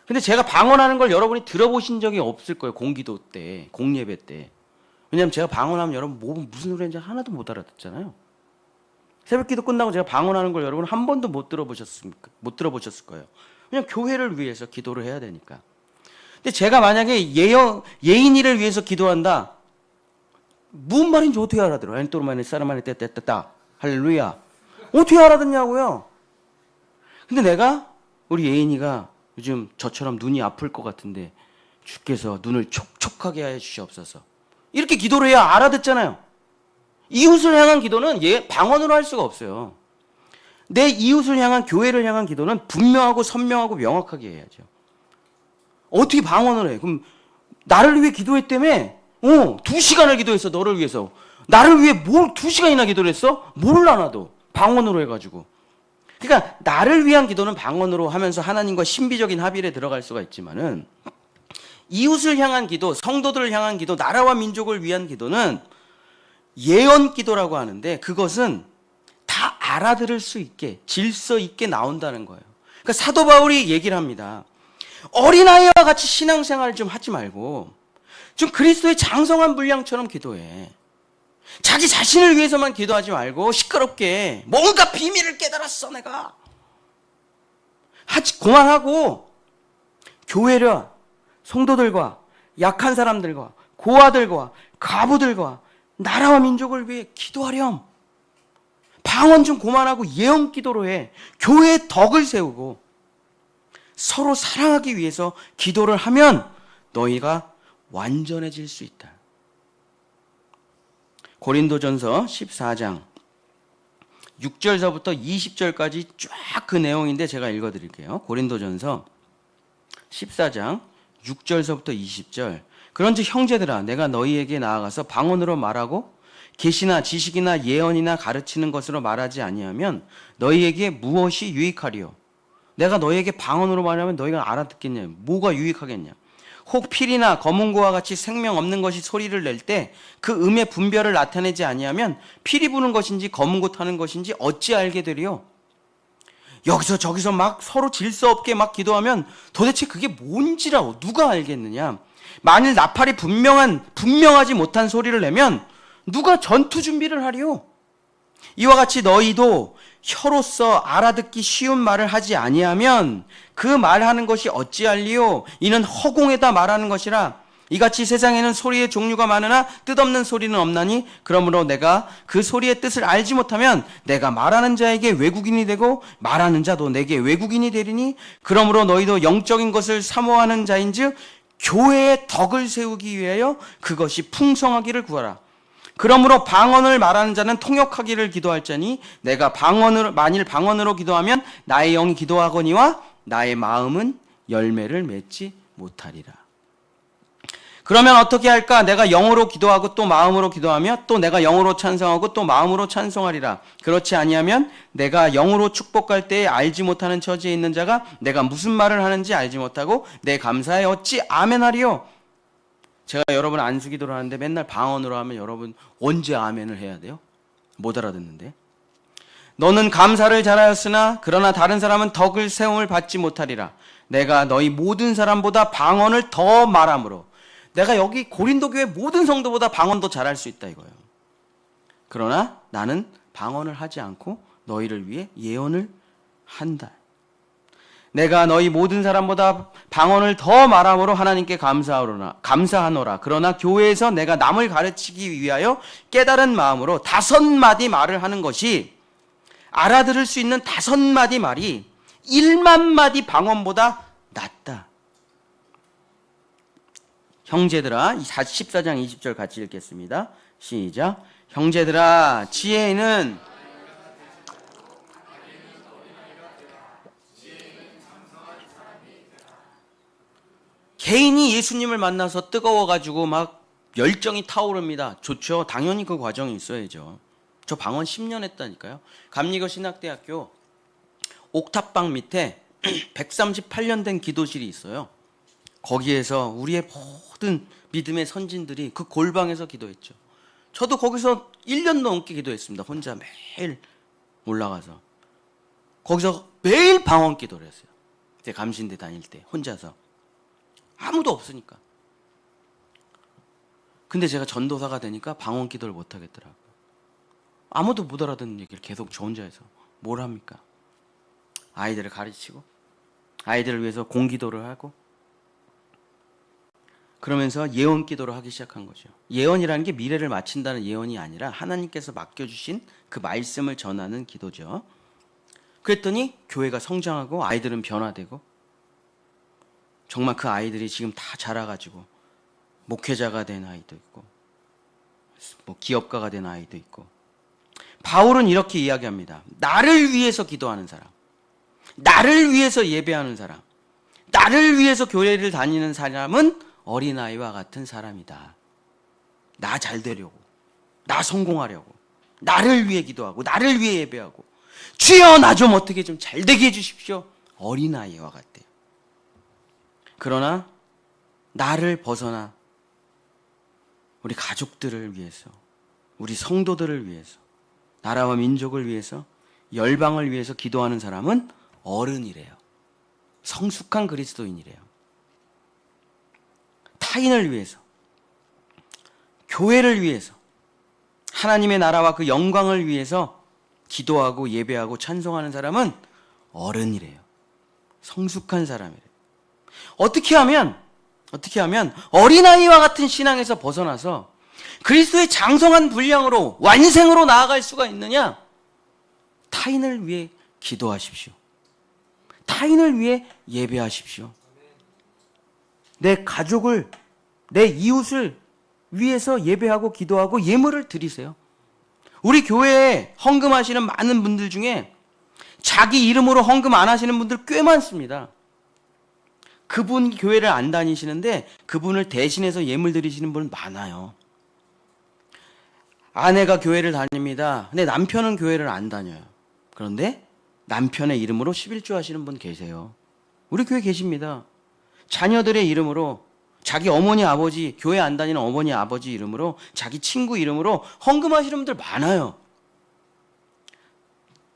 근데 제가 방언하는 걸 여러분이 들어보신 적이 없을 거예요. 공기도 때, 공예배 때. 왜냐면 제가 방언하면 여러분 무슨 노래인지 하나도 못 알아듣잖아요. 새벽기도 끝나고 제가 방언하는 걸 여러분 한 번도 못 들어보셨을 거예요. 왜냐면 교회를 위해서 기도를 해야 되니까. 근데 제가 만약에 예인이를 위해서 기도한다. 무슨 말인지 어떻게 알아들어? 엔토르마네 사르마네 떼떼떼따 할렐루야. 어떻게 알아듣냐고요? 근데 내가 우리 예인이가 요즘 저처럼 눈이 아플 것 같은데 주께서 눈을 촉촉하게 해 주시옵소서. 이렇게 기도를 해야 알아듣잖아요. 이웃을 향한 기도는 방언으로 할 수가 없어요. 내 이웃을 향한, 교회를 향한 기도는 분명하고 선명하고 명확하게 해야죠. 어떻게 방언을 해? 그럼 나를 위해 기도했다며? 2시간을 기도했어, 너를 위해서. 나를 위해 뭘 2시간이나 기도를 했어? 몰라, 나도. 방언으로 해가지고. 그러니까 나를 위한 기도는 방언으로 하면서 하나님과 신비적인 합의에 들어갈 수가 있지만은 이웃을 향한 기도, 성도들을 향한 기도, 나라와 민족을 위한 기도는 예언 기도라고 하는데 그것은 다 알아들을 수 있게, 질서 있게 나온다는 거예요. 그러니까 사도 바울이 얘기를 합니다. 어린아이와 같이 신앙생활을 좀 하지 말고 좀 그리스도의 장성한 분량처럼 기도해. 자기 자신을 위해서만 기도하지 말고 시끄럽게 뭔가 비밀을 깨달았어 내가. 그만하고 교회를 성도들과 약한 사람들과 고아들과 과부들과 나라와 민족을 위해 기도하렴. 방언 좀 그만하고 예언 기도로 해. 교회의 덕을 세우고 서로 사랑하기 위해서 기도를 하면 너희가 완전해질 수 있다. 고린도전서 14장 6절서부터 20절까지 쫙 그 내용인데 제가 읽어드릴게요. 고린도전서 14장 6절서부터 20절. 그런즉 형제들아 내가 너희에게 나아가서 방언으로 말하고 계시나 지식이나 예언이나 가르치는 것으로 말하지 아니하면 너희에게 무엇이 유익하리요? 내가 너희에게 방언으로 말하면 너희가 알아듣겠냐? 뭐가 유익하겠냐? 혹 필이나 검은고와 같이 생명 없는 것이 소리를 낼 때 그 음의 분별을 나타내지 아니하면 필이 부는 것인지 검은고 타는 것인지 어찌 알게 되리요? 여기서 저기서 막 서로 질서 없게 막 기도하면 도대체 그게 뭔지라고 누가 알겠느냐? 만일 나팔이 분명하지 못한 소리를 내면 누가 전투 준비를 하리요? 이와 같이 너희도 혀로서 알아듣기 쉬운 말을 하지 아니하면 그 말하는 것이 어찌할리요? 이는 허공에다 말하는 것이라. 이같이 세상에는 소리의 종류가 많으나 뜻없는 소리는 없나니 그러므로 내가 그 소리의 뜻을 알지 못하면 내가 말하는 자에게 외국인이 되고 말하는 자도 내게 외국인이 되리니 그러므로 너희도 영적인 것을 사모하는 자인즉 교회의 덕을 세우기 위하여 그것이 풍성하기를 구하라. 그러므로 방언을 말하는 자는 통역하기를 기도할자니 내가 만일 방언으로 기도하면 나의 영이 기도하거니와 나의 마음은 열매를 맺지 못하리라. 그러면 어떻게 할까? 내가 영으로 기도하고 또 마음으로 기도하며 또 내가 영으로 찬송하고 또 마음으로 찬송하리라. 그렇지 아니하면 내가 영으로 축복할 때에 알지 못하는 처지에 있는 자가 내가 무슨 말을 하는지 알지 못하고 내 감사에 어찌 아멘하리요? 제가 여러분 안수기도를 하는데 맨날 방언으로 하면 여러분 언제 아멘을 해야 돼요? 못 알아듣는데. 너는 감사를 잘하였으나 그러나 다른 사람은 덕을 세움을 받지 못하리라. 내가 너희 모든 사람보다 방언을 더 말함으로 내가 여기 고린도 교회 모든 성도보다 방언 더 잘할 수 있다 이거예요. 그러나 나는 방언을 하지 않고 너희를 위해 예언을 한다. 내가 너희 모든 사람보다 방언을 더 말함으로 하나님께 감사하노라. 그러나 교회에서 내가 남을 가르치기 위하여 깨달은 마음으로 5마디 말을 하는 것이 알아들을 수 있는 5마디 말이 1만 마디 방언보다 낫다. 형제들아, 14장 20절 같이 읽겠습니다. 시작. 형제들아, 지혜는 개인이 예수님을 만나서 뜨거워가지고 막 열정이 타오릅니다. 좋죠. 당연히 그 과정이 있어야죠. 저 방언 10년 했다니까요. 감리교 신학대학교 옥탑방 밑에 138년 된 기도실이 있어요. 거기에서 우리의 모든 믿음의 선진들이 그 골방에서 기도했죠. 저도 거기서 1년 넘게 기도했습니다. 혼자 매일 올라가서. 거기서 매일 방언 기도를 했어요. 제 감신대 다닐 때 혼자서. 아무도 없으니까. 근데 제가 전도사가 되니까 방언 기도를 못 하겠더라고요. 아무도 못 알아듣는 얘기를 계속 저 혼자 해서 뭘 합니까? 아이들을 가르치고 아이들을 위해서 공기도를 하고 그러면서 예언 기도를 하기 시작한 거죠. 예언이라는 게 미래를 맞춘다는 예언이 아니라 하나님께서 맡겨주신 그 말씀을 전하는 기도죠. 그랬더니 교회가 성장하고 아이들은 변화되고 정말 그 아이들이 지금 다 자라가지고 목회자가 된 아이도 있고 뭐 기업가가 된 아이도 있고. 바울은 이렇게 이야기합니다. 나를 위해서 기도하는 사람, 나를 위해서 예배하는 사람, 나를 위해서 교회를 다니는 사람은 어린아이와 같은 사람이다. 나 잘 되려고, 나 성공하려고, 나를 위해 기도하고 나를 위해 예배하고 주여 나 좀 어떻게 좀 잘 되게 해주십시오. 어린아이와 같대요. 그러나 나를 벗어나 우리 가족들을 위해서, 우리 성도들을 위해서, 나라와 민족을 위해서, 열방을 위해서 기도하는 사람은 어른이래요. 성숙한 그리스도인이래요. 타인을 위해서, 교회를 위해서, 하나님의 나라와 그 영광을 위해서 기도하고 예배하고 찬송하는 사람은 어른이래요. 성숙한 사람이래요. 어떻게 하면 어린아이와 같은 신앙에서 벗어나서 그리스도의 장성한 분량으로 완생으로 나아갈 수가 있느냐? 타인을 위해 기도하십시오. 타인을 위해 예배하십시오. 내 가족을, 내 이웃을 위해서 예배하고 기도하고 예물을 드리세요. 우리 교회에 헌금하시는 많은 분들 중에 자기 이름으로 헌금 안 하시는 분들 꽤 많습니다. 그분 교회를 안 다니시는데 그분을 대신해서 예물 드리시는 분 많아요. 아내가 교회를 다닙니다. 근데 남편은 교회를 안 다녀요. 그런데 남편의 이름으로 11조 하시는 분 계세요. 우리 교회 계십니다. 자녀들의 이름으로, 자기 어머니 아버지, 교회 안 다니는 어머니 아버지 이름으로, 자기 친구 이름으로 헌금하시는 분들 많아요.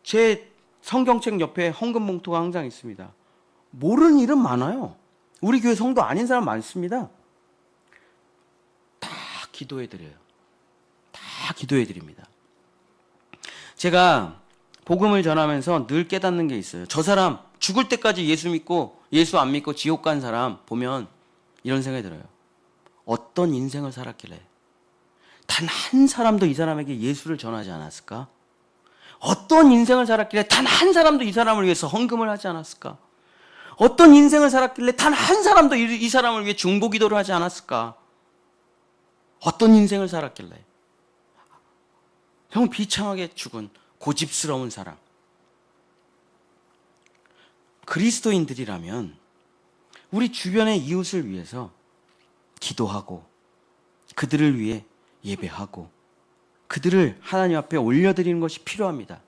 제 성경책 옆에 헌금 봉투가 항상 있습니다. 모르는 이름 많아요. 우리 교회 성도 아닌 사람 많습니다. 다 기도해드려요. 다 기도해드립니다. 제가 복음을 전하면서 늘 깨닫는 게 있어요. 저 사람 죽을 때까지 예수 믿고 예수 안 믿고 지옥 간 사람 보면 이런 생각이 들어요. 어떤 인생을 살았길래 단 한 사람도 이 사람에게 예수를 전하지 않았을까? 어떤 인생을 살았길래 단 한 사람도 이 사람을 위해서 헌금을 하지 않았을까? 어떤 인생을 살았길래 단 한 사람도 이 사람을 위해 중보기도를 하지 않았을까? 어떤 인생을 살았길래 정말 비참하게 죽은 고집스러운 사람. 그리스도인들이라면 우리 주변의 이웃을 위해서 기도하고 그들을 위해 예배하고 그들을 하나님 앞에 올려드리는 것이 필요합니다.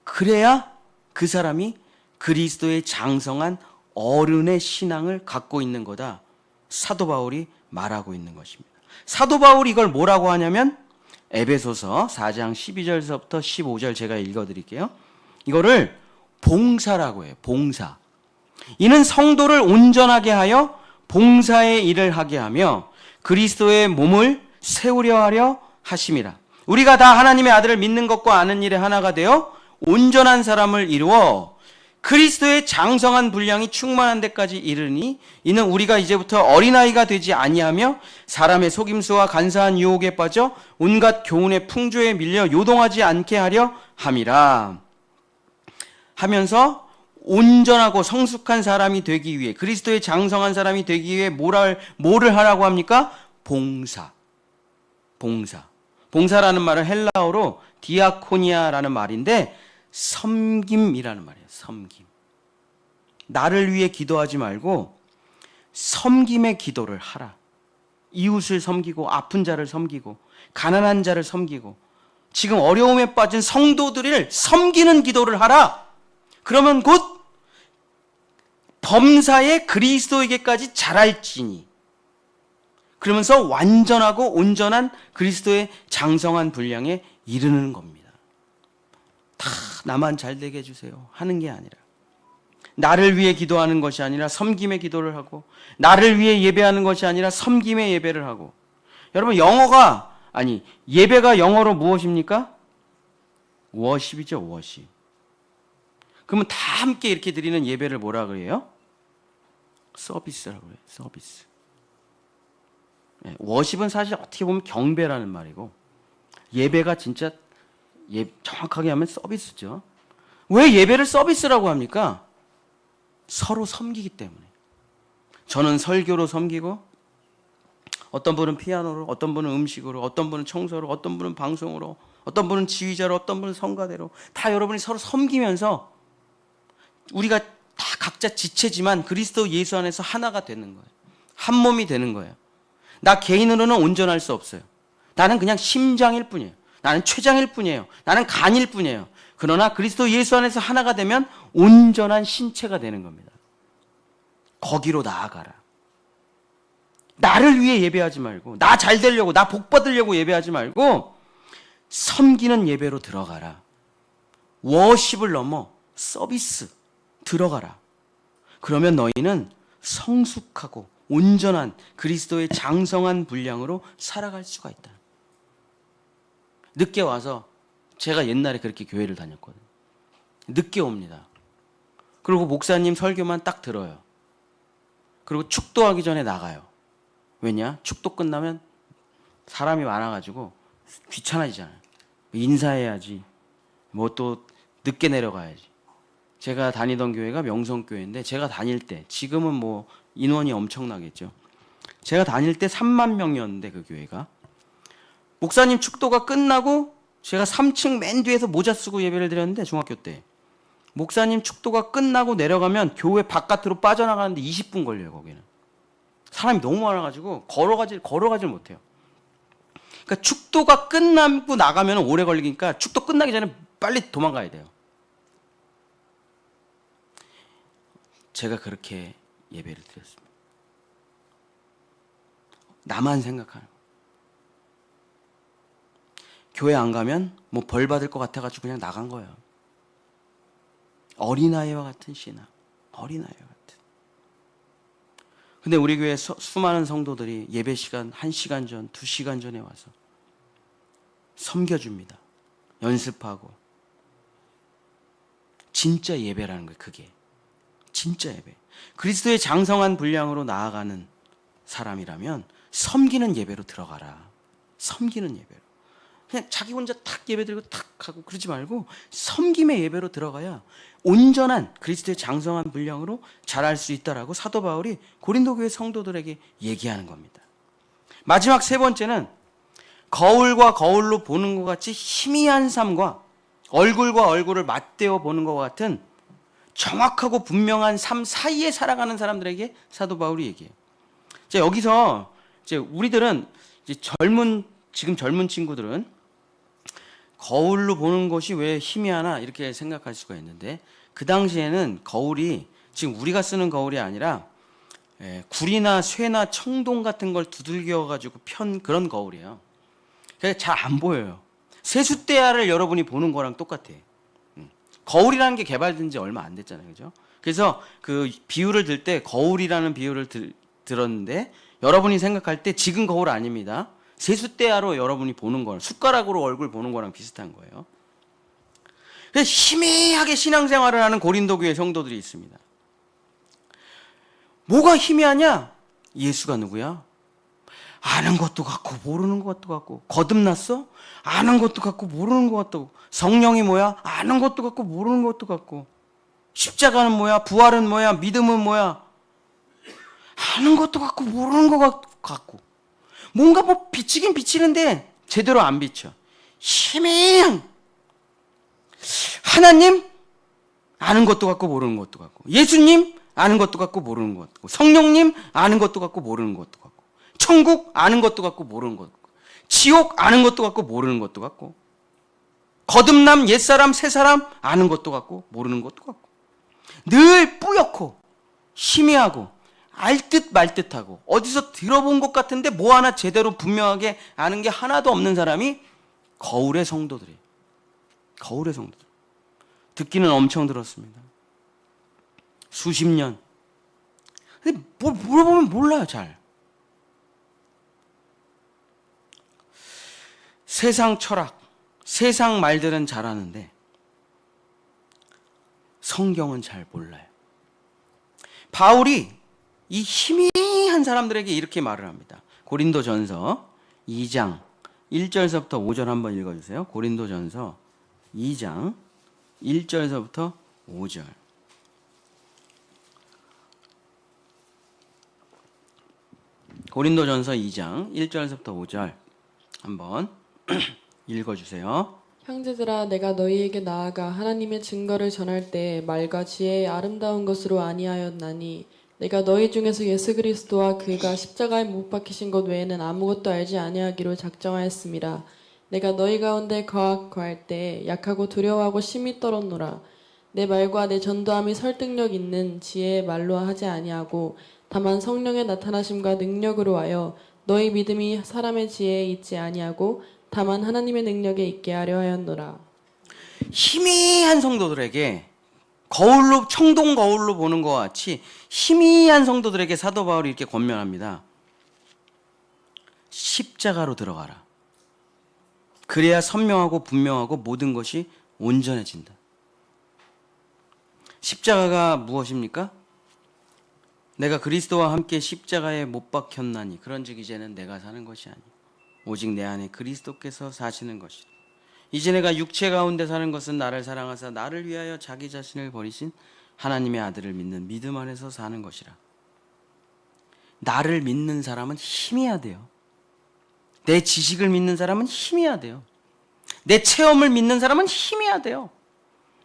그래야 그 사람이 그리스도의 장성한 어른의 신앙을 갖고 있는 거다. 사도 바울이 말하고 있는 것입니다. 사도 바울이 이걸 뭐라고 하냐면 에베소서 4장 12절서부터 15절 제가 읽어드릴게요. 이거를 봉사라고 해요. 봉사. 이는 성도를 온전하게 하여 봉사의 일을 하게 하며 그리스도의 몸을 세우려 하려 하심이라. 우리가 다 하나님의 아들을 믿는 것과 아는 일에 하나가 되어 온전한 사람을 이루어 그리스도의 장성한 분량이 충만한 데까지 이르니 이는 우리가 이제부터 어린아이가 되지 아니하며 사람의 속임수와 간사한 유혹에 빠져 온갖 교훈의 풍조에 밀려 요동하지 않게 하려 함이라. 하면서 온전하고 성숙한 사람이 되기 위해, 그리스도의 장성한 사람이 되기 위해 뭐를 하라고 합니까? 봉사. 봉사라는 말은 헬라어로 디아코니아라는 말인데 섬김이라는 말이에요. 섬김. 나를 위해 기도하지 말고 섬김의 기도를 하라. 이웃을 섬기고 아픈 자를 섬기고 가난한 자를 섬기고 지금 어려움에 빠진 성도들을 섬기는 기도를 하라. 그러면 곧 범사의 그리스도에게까지 자랄지니. 그러면서 완전하고 온전한 그리스도의 장성한 분량에 이르는 겁니다. 다 나만 잘 되게 해주세요 하는 게 아니라, 나를 위해 기도하는 것이 아니라 섬김의 기도를 하고, 나를 위해 예배하는 것이 아니라 섬김의 예배를 하고. 여러분, 예배가 영어로 무엇입니까? 워십이죠, 워십. 그러면 다 함께 이렇게 드리는 예배를 뭐라 그래요? 서비스라고 해요, 서비스. 워십은 사실 어떻게 보면 경배라는 말이고, 예배가 진짜 정확하게 하면 서비스죠. 왜 예배를 서비스라고 합니까? 서로 섬기기 때문에. 저는 설교로 섬기고, 어떤 분은 피아노로, 어떤 분은 음식으로, 어떤 분은 청소로, 어떤 분은 방송으로, 어떤 분은 지휘자로, 어떤 분은 성가대로, 다 여러분이 서로 섬기면서 우리가 다 각자 지체지만 그리스도 예수 안에서 하나가 되는 거예요. 한 몸이 되는 거예요. 나 개인으로는 온전할 수 없어요. 나는 그냥 심장일 뿐이에요. 나는 췌장일 뿐이에요. 나는 간일 뿐이에요. 그러나 그리스도 예수 안에서 하나가 되면 온전한 신체가 되는 겁니다. 거기로 나아가라. 나를 위해 예배하지 말고, 나 잘 되려고, 나 복 받으려고 예배하지 말고 섬기는 예배로 들어가라. 워십을 넘어 서비스 들어가라. 그러면 너희는 성숙하고 온전한 그리스도의 장성한 분량으로 살아갈 수가 있다. 늦게 와서, 제가 옛날에 그렇게 교회를 다녔거든요. 늦게 옵니다. 그리고 목사님 설교만 딱 들어요. 그리고 축도하기 전에 나가요. 왜냐? 축도 끝나면 사람이 많아가지고 귀찮아지잖아요. 인사해야지. 뭐 또 늦게 내려가야지. 제가 다니던 교회가 명성교회인데, 제가 다닐 때, 지금은 뭐 인원이 엄청나겠죠. 제가 다닐 때 3만 명이었는데, 그 교회가. 목사님 축도가 끝나고 제가 3층 맨 뒤에서 모자 쓰고 예배를 드렸는데, 중학교 때. 목사님 축도가 끝나고 내려가면 교회 바깥으로 빠져나가는데 20분 걸려요, 거기는. 사람이 너무 많아가지고 걸어가질 못해요. 그러니까 축도가 끝나고 나가면 오래 걸리니까 축도 끝나기 전에 빨리 도망가야 돼요. 제가 그렇게 예배를 드렸습니다. 나만 생각하는. 교회 안 가면 뭐 벌 받을 것 같아가지고 그냥 나간 거예요. 어린아이와 같은 신앙. 어린아이와 같은. 근데 우리 교회 수많은 성도들이 예배 시간 1시간 전, 2시간 전에 와서 섬겨줍니다. 연습하고. 진짜 예배라는 거예요, 그게. 진짜 예배. 그리스도의 장성한 분량으로 나아가는 사람이라면 섬기는 예배로 들어가라. 섬기는 예배로. 그냥 자기 혼자 탁 예배 드리고 탁 하고 그러지 말고 섬김의 예배로 들어가야 온전한 그리스도의 장성한 분량으로 자랄 수 있다라고 사도 바울이 고린도 교회 성도들에게 얘기하는 겁니다. 마지막 세 번째는 거울과 거울로 보는 것 같이 희미한 삶과 얼굴과 얼굴을 맞대어 보는 것 같은 정확하고 분명한 삶 사이에 살아가는 사람들에게 사도 바울이 얘기해요. 자, 여기서 이제 우리들은 지금 젊은 친구들은 거울로 보는 것이 왜 희미하나 이렇게 생각할 수가 있는데, 그 당시에는 거울이 지금 우리가 쓰는 거울이 아니라 굴이나 쇠나 청동 같은 걸 두들겨 가지고 편 그런 거울이에요. 그러니까 잘 안 보여요. 세숫대야를 여러분이 보는 거랑 똑같아. 거울이라는 게 개발된 지 얼마 안 됐잖아요, 그죠? 그래서 그 비유를 들 때 거울이라는 비유를 들었는데, 여러분이 생각할 때 지금 거울 아닙니다. 세숫대야로 여러분이 보는 거랑, 숟가락으로 얼굴 보는 거랑 비슷한 거예요. 그래서 희미하게 신앙생활을 하는 고린도 교회 성도들이 있습니다. 뭐가 희미하냐? 예수가 누구야? 아는 것도 같고 모르는 것도 같고. 거듭났어? 아는 것도 같고 모르는 것 같고. 성령이 뭐야? 아는 것도 같고 모르는 것도 같고. 십자가는 뭐야? 부활은 뭐야? 믿음은 뭐야? 아는 것도 같고 모르는 것 같고. 뭔가 뭐 비치긴 비치는데 제대로 안 비쳐. 희미한. 하나님? 아는 것도 같고 모르는 것도 같고. 예수님? 아는 것도 같고 모르는 것도 같고. 성령님? 아는 것도 같고 모르는 것도 같고. 천국? 아는 것도 같고 모르는 것도 같고. 지옥? 아는 것도 같고 모르는 것도 같고. 거듭남, 옛사람, 새사람? 아는 것도 같고 모르는 것도 같고. 늘 뿌옇고 희미하고 알듯 말듯하고 어디서 들어본 것 같은데 뭐 하나 제대로 분명하게 아는 게 하나도 없는 사람이 거울의 성도들이에요. 거울의 성도들. 듣기는 엄청 들었습니다. 수십 년. 근데 뭘 물어보면 몰라요, 잘. 세상 철학, 세상 말들은 잘하는데 성경은 잘 몰라요. 바울이 이 희미한 사람들에게 이렇게 말을 합니다. 고린도전서 2장 1절서부터 5절 한번 읽어주세요. 고린도전서 2장 1절서부터 5절. 고린도전서 2장 1절서부터 5절 한번 읽어주세요. 형제들아 내가 너희에게 나아가 하나님의 증거를 전할 때 말과 지혜의 아름다운 것으로 아니하였나니 내가 너희 중에서 예수 그리스도와 그가 십자가에 못 박히신 것 외에는 아무것도 알지 아니하기로 작정하였음이라. 내가 너희 가운데 거할 때 약하고 두려워하고 심히 떨었노라. 내 말과 내 전도함이 설득력 있는 지혜의 말로 하지 아니하고 다만 성령의 나타나심과 능력으로 하여 너희 믿음이 사람의 지혜에 있지 아니하고 다만 하나님의 능력에 있게 하려 하였노라. 희미한 성도들에게 거울로, 청동 거울로 보는 것 같이 희미한 성도들에게 사도 바울이 이렇게 권면합니다. 십자가로 들어가라. 그래야 선명하고 분명하고 모든 것이 온전해진다. 십자가가 무엇입니까? 내가 그리스도와 함께 십자가에 못 박혔나니 그런즉 이제는 내가 사는 것이 아니요 오직 내 안에 그리스도께서 사시는 것이라. 이제 내가 육체 가운데 사는 것은 나를 사랑하사 나를 위하여 자기 자신을 버리신 하나님의 아들을 믿는 믿음 안에서 사는 것이라. 나를 믿는 사람은 힘이야 돼요. 내 지식을 믿는 사람은 힘이야 돼요. 내 체험을 믿는 사람은 힘이야 돼요.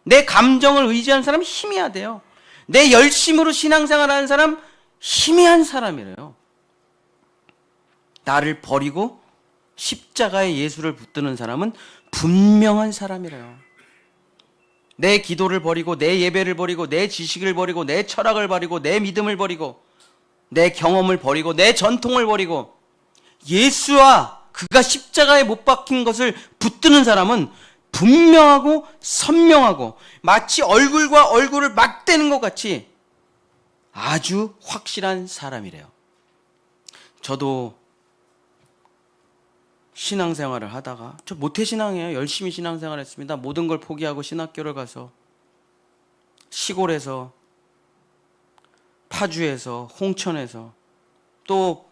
내 감정을 의지하는 사람은 힘이야 돼요. 내 열심으로 신앙생활하는 사람 희미한 사람이래요. 나를 버리고 십자가에 예수를 붙드는 사람은 분명한 사람이래요. 내 기도를 버리고 내 예배를 버리고 내 지식을 버리고 내 철학을 버리고 내 믿음을 버리고 내 경험을 버리고 내 전통을 버리고 예수와 그가 십자가에 못 박힌 것을 붙드는 사람은 분명하고 선명하고 마치 얼굴과 얼굴을 맞대는 것 같이 아주 확실한 사람이래요. 저도 신앙생활을 하다가, 저 모태신앙이에요. 열심히 신앙생활을 했습니다. 모든 걸 포기하고 신학교를 가서 시골에서, 파주에서, 홍천에서, 또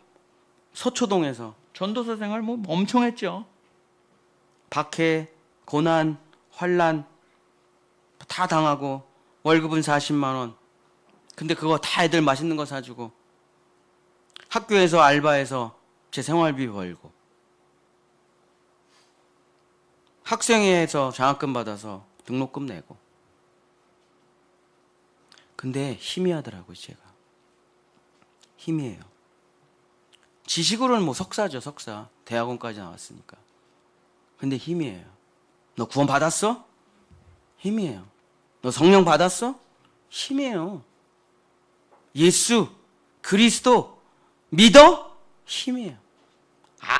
서초동에서 전도사 생활 뭐 엄청 했죠. 박해, 고난, 환난 다 당하고 월급은 40만 원. 근데 그거 다 애들 맛있는 거 사주고 학교에서 알바해서 제 생활비 벌고 학생회에서 장학금 받아서 등록금 내고. 근데 희미하더라고요, 제가. 희미해요. 지식으로는 뭐 석사죠, 석사. 대학원까지 나왔으니까. 근데 희미해요. 너 구원 받았어? 희미해요. 너 성령 받았어? 희미해요. 예수, 그리스도 믿어? 희미해요.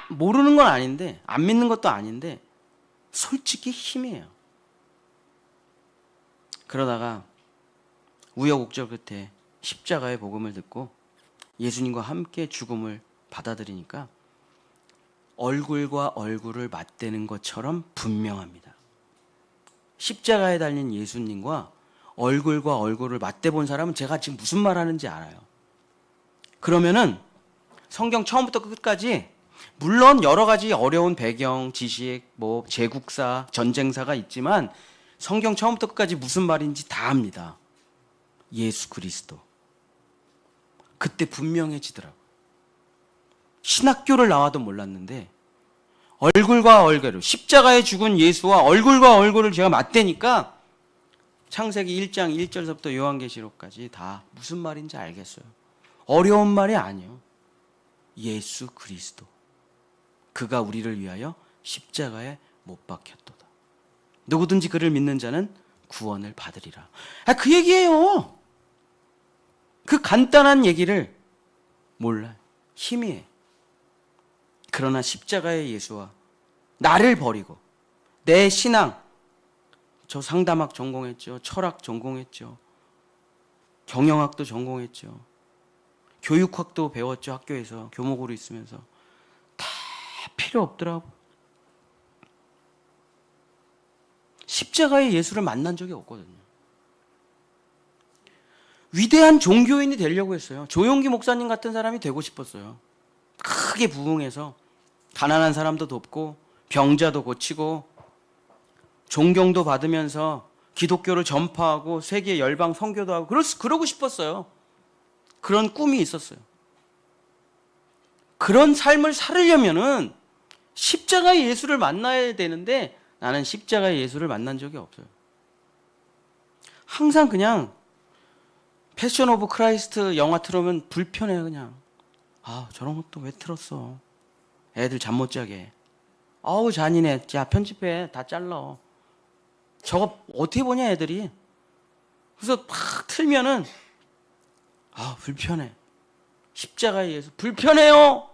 모르는 건 아닌데, 안 믿는 것도 아닌데 솔직히 희미해요. 그러다가 우여곡절 끝에 십자가의 복음을 듣고 예수님과 함께 죽음을 받아들이니까 얼굴과 얼굴을 맞대는 것처럼 분명합니다. 십자가에 달린 예수님과 얼굴과 얼굴을 맞대본 사람은 제가 지금 무슨 말 하는지 알아요. 그러면은 성경 처음부터 끝까지 물론 여러 가지 어려운 배경, 지식, 뭐 제국사, 전쟁사가 있지만 성경 처음부터 끝까지 무슨 말인지 다 압니다. 예수 그리스도. 그때 분명해지더라고요. 신학교를 나와도 몰랐는데 얼굴과 얼굴을, 십자가에 죽은 예수와 얼굴과 얼굴을 제가 맞대니까 창세기 1장 1절부터 요한계시록까지 다 무슨 말인지 알겠어요. 어려운 말이 아니에요. 예수 그리스도. 그가 우리를 위하여 십자가에 못 박혔도다. 누구든지 그를 믿는 자는 구원을 받으리라. 그 얘기예요. 그 간단한 얘기를 몰라요. 희미해. 그러나 십자가의 예수와 나를 버리고 내 신앙, 저 상담학 전공했죠. 철학 전공했죠. 경영학도 전공했죠. 교육학도 배웠죠. 학교에서 교목으로 있으면서. 다 필요 없더라고. 십자가의 예수를 만난 적이 없거든요. 위대한 종교인이 되려고 했어요. 조용기 목사님 같은 사람이 되고 싶었어요. 크게 부흥해서 가난한 사람도 돕고 병자도 고치고 존경도 받으면서 기독교를 전파하고 세계 열방 선교도 하고 그러고 싶었어요. 그런 꿈이 있었어요. 그런 삶을 살으려면은 십자가의 예수를 만나야 되는데 나는 십자가의 예수를 만난 적이 없어요. 항상 그냥 패션 오브 크라이스트 영화 틀으면 불편해요. 그냥 저런 것도 왜 틀었어. 애들 잠 못 자게. 아우 잔인해. 야 편집해. 다 잘라. 저거 어떻게 보냐 애들이. 그래서 팍 틀면은 불편해. 십자가의 예수 불편해요.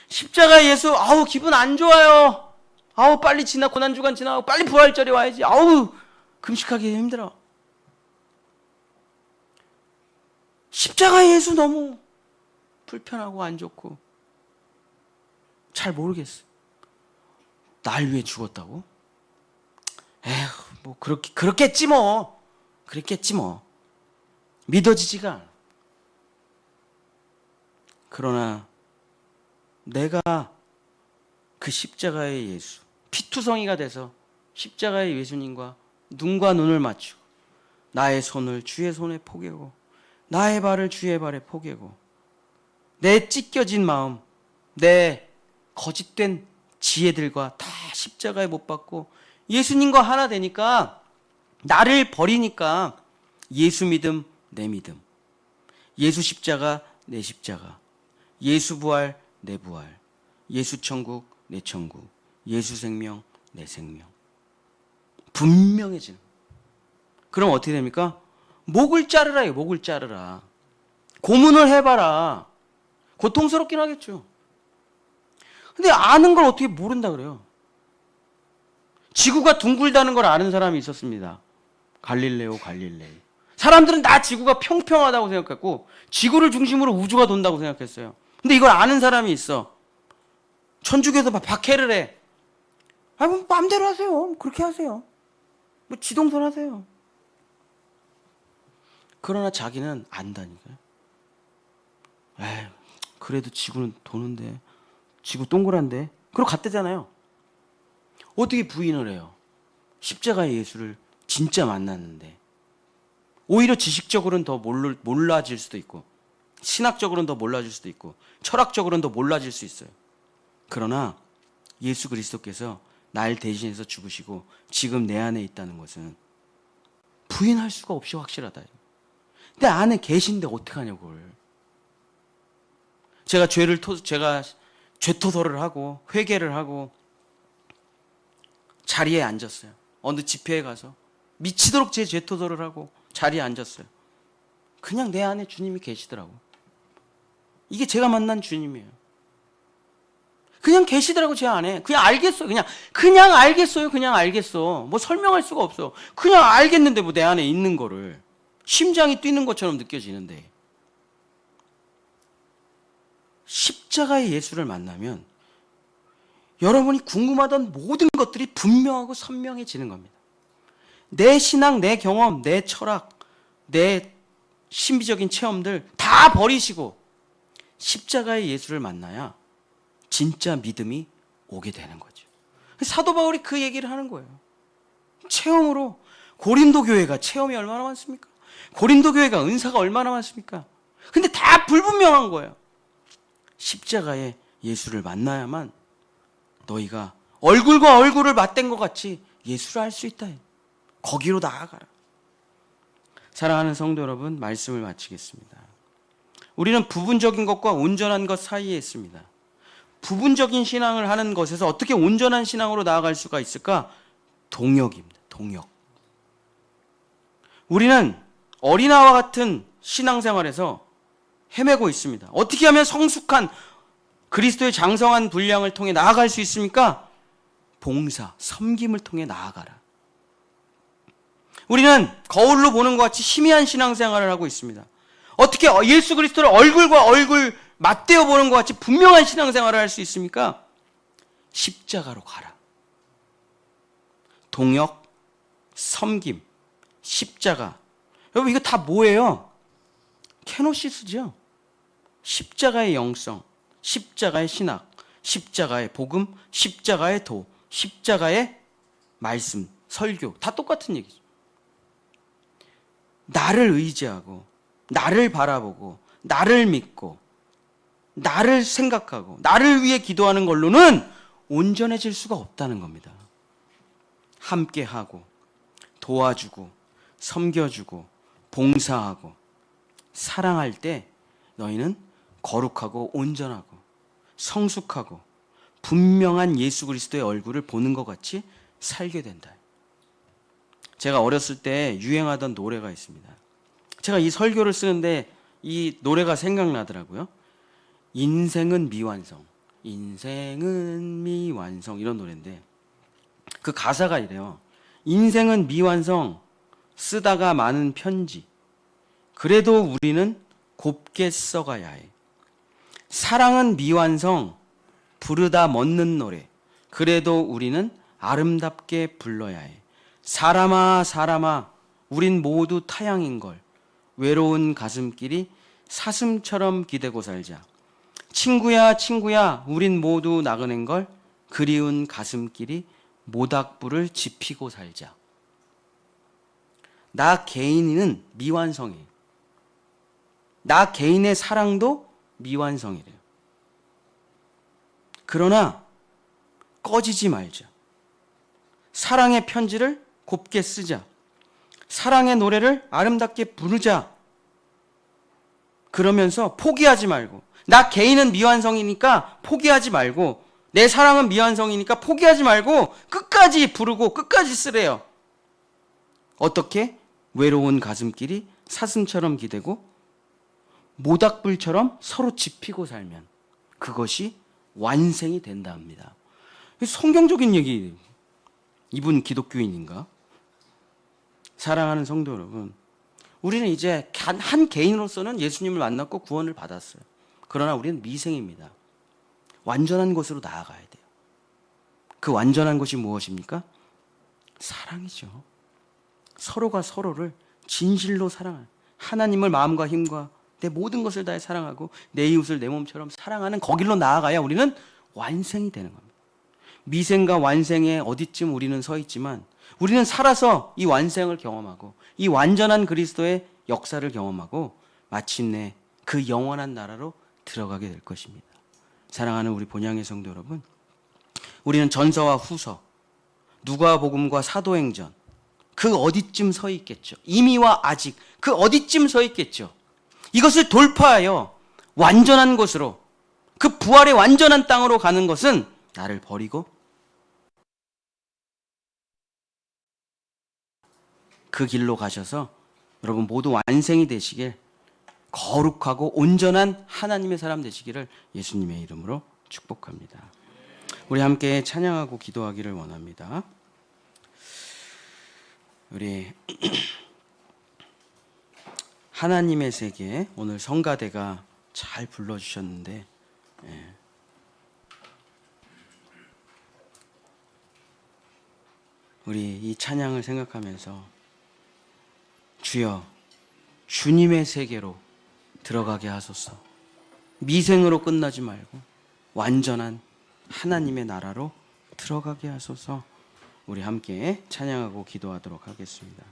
십자가의 예수 기분 안 좋아요. 빨리 고난주간 지나고 빨리 부활절이 와야지. 금식하기 힘들어. 십자가의 예수 너무 불편하고 안 좋고 잘 모르겠어. 날 위해 죽었다고? 뭐 그렇겠지 뭐. 그랬겠지 뭐. 믿어지지가 않아. 그러나 내가 그 십자가의 예수, 피투성이가 돼서 십자가의 예수님과 눈과 눈을 맞추고 나의 손을 주의 손에 포개고 나의 발을 주의 발에 포개고 내 찢겨진 마음, 내 거짓된 지혜들과 다 십자가에 못 박고 예수님과 하나 되니까 나를 버리니까 예수 믿음, 내 믿음, 예수 십자가, 내 십자가, 예수 부활, 내 부활, 예수 천국, 내 천국, 예수 생명, 내 생명. 분명해지는. 그럼 어떻게 됩니까? 목을 자르라요. 목을 자르라. 고문을 해봐라. 고통스럽긴 하겠죠. 근데 아는 걸 어떻게 모른다 그래요? 지구가 둥글다는 걸 아는 사람이 있었습니다. 갈릴레오. 사람들은 다 지구가 평평하다고 생각했고 지구를 중심으로 우주가 돈다고 생각했어요. 근데 이걸 아는 사람이 있어. 천주교에서 박해를 해. 뭐 마음대로 하세요. 그렇게 하세요. 뭐 지동설 하세요. 그러나 자기는 안다니까요. 그래도 지구는 도는데, 지구 동그란데. 그러고 갔대잖아요. 어떻게 부인을 해요? 십자가의 예수를 진짜 만났는데. 오히려 지식적으로는 더 몰라질 수도 있고, 신학적으로는 더 몰라질 수도 있고, 철학적으로는 더 몰라질 수 있어요. 그러나 예수 그리스도께서 날 대신해서 죽으시고 지금 내 안에 있다는 것은 부인할 수가 없이 확실하다. 내 안에 계신데 어떡하냐고 그걸. 제가 죄토서를 하고 회개를 하고 자리에 앉았어요. 어느 집회에 가서 미치도록 제 죄토서를 하고 자리에 앉았어요. 그냥 내 안에 주님이 계시더라고. 이게 제가 만난 주님이에요. 그냥 계시더라고 제 안에. 그냥 알겠어요. 그냥 알겠어요. 그냥 알겠어. 뭐 설명할 수가 없어. 그냥 알겠는데 뭐 내 안에 있는 거를. 심장이 뛰는 것처럼 느껴지는데. 십자가의 예수를 만나면 여러분이 궁금하던 모든 것들이 분명하고 선명해지는 겁니다. 내 신앙, 내 경험, 내 철학, 내 신비적인 체험들 다 버리시고 십자가의 예수를 만나야 진짜 믿음이 오게 되는 거죠. 사도 바울이 그 얘기를 하는 거예요. 체험으로. 고린도 교회가 체험이 얼마나 많습니까? 고린도 교회가 은사가 얼마나 많습니까? 근데 다 불분명한 거예요. 십자가의 예수를 만나야만 너희가 얼굴과 얼굴을 맞댄 것 같이 예수를 알 수 있다. 거기로 나아가라. 사랑하는 성도 여러분, 말씀을 마치겠습니다. 우리는 부분적인 것과 온전한 것 사이에 있습니다. 부분적인 신앙을 하는 것에서 어떻게 온전한 신앙으로 나아갈 수가 있을까? 동역입니다. 동역. 우리는 어린아이와 같은 신앙생활에서 헤매고 있습니다. 어떻게 하면 성숙한 그리스도의 장성한 분량을 통해 나아갈 수 있습니까? 봉사, 섬김을 통해 나아가라. 우리는 거울로 보는 것 같이 희미한 신앙생활을 하고 있습니다. 어떻게 예수 그리스도를 얼굴과 얼굴 맞대어 보는 것 같이 분명한 신앙생활을 할 수 있습니까? 십자가로 가라. 동역, 섬김, 십자가. 여러분 이거 다 뭐예요? 케노시스죠. 십자가의 영성, 십자가의 신학, 십자가의 복음, 십자가의 도, 십자가의 말씀, 설교 다 똑같은 얘기죠. 나를 의지하고 나를 바라보고 나를 믿고 나를 생각하고 나를 위해 기도하는 걸로는 온전해질 수가 없다는 겁니다. 함께하고 도와주고 섬겨주고 봉사하고 사랑할 때 너희는 거룩하고 온전하고 성숙하고 분명한 예수 그리스도의 얼굴을 보는 것 같이 살게 된다. 제가 어렸을 때 유행하던 노래가 있습니다. 제가 이 설교를 쓰는데 이 노래가 생각나더라고요. 인생은 미완성, 인생은 미완성, 이런 노래인데 그 가사가 이래요. 인생은 미완성, 쓰다가 많은 편지, 그래도 우리는 곱게 써가야 해. 사랑은 미완성, 부르다 멎는 노래, 그래도 우리는 아름답게 불러야 해. 사람아 사람아, 우린 모두 타향인걸. 외로운 가슴길이 사슴처럼 기대고 살자. 친구야 친구야, 우린 모두 나그네인걸. 그리운 가슴길이 모닥불을 지피고 살자. 나 개인은 미완성이에요. 나 개인의 사랑도 미완성이래요. 그러나 꺼지지 말자. 사랑의 편지를 곱게 쓰자. 사랑의 노래를 아름답게 부르자. 그러면서 포기하지 말고, 나 개인은 미완성이니까 포기하지 말고, 내 사랑은 미완성이니까 포기하지 말고 끝까지 부르고 끝까지 쓰래요. 어떻게? 외로운 가슴길이 사슴처럼 기대고 모닥불처럼 서로 지피고 살면 그것이 완생이 된다 합니다. 성경적인 얘기. 이분 기독교인인가? 사랑하는 성도 여러분, 우리는 이제 한 개인으로서는 예수님을 만났고 구원을 받았어요. 그러나 우리는 미생입니다. 완전한 것으로 나아가야 돼요. 그 완전한 것이 무엇입니까? 사랑이죠. 서로가 서로를 진실로 사랑하는, 하나님을 마음과 힘과 내 모든 것을 다해 사랑하고 내 이웃을 내 몸처럼 사랑하는 거길로 나아가야 우리는 완생이 되는 겁니다. 미생과 완생의 어디쯤 우리는 서 있지만 우리는 살아서 이 완생을 경험하고 이 완전한 그리스도의 역사를 경험하고 마침내 그 영원한 나라로 들어가게 될 것입니다. 사랑하는 우리 본향의 성도 여러분, 우리는 전서와 후서, 누가복음과 사도행전, 그 어디쯤 서 있겠죠. 이미와 아직, 그 어디쯤 서 있겠죠. 이것을 돌파하여 완전한 곳으로, 그 부활의 완전한 땅으로 가는 것은 나를 버리고 그 길로 가셔서 여러분 모두 완생이 되시길, 거룩하고 온전한 하나님의 사람 되시기를 예수님의 이름으로 축복합니다. 우리 함께 찬양하고 기도하기를 원합니다. 우리 하나님의 세계, 오늘 성가대가 잘 불러주셨는데 우리 이 찬양을 생각하면서 주여 주님의 세계로 들어가게 하소서. 미생으로 끝나지 말고 완전한 하나님의 나라로 들어가게 하소서. 우리 함께 찬양하고 기도하도록 하겠습니다.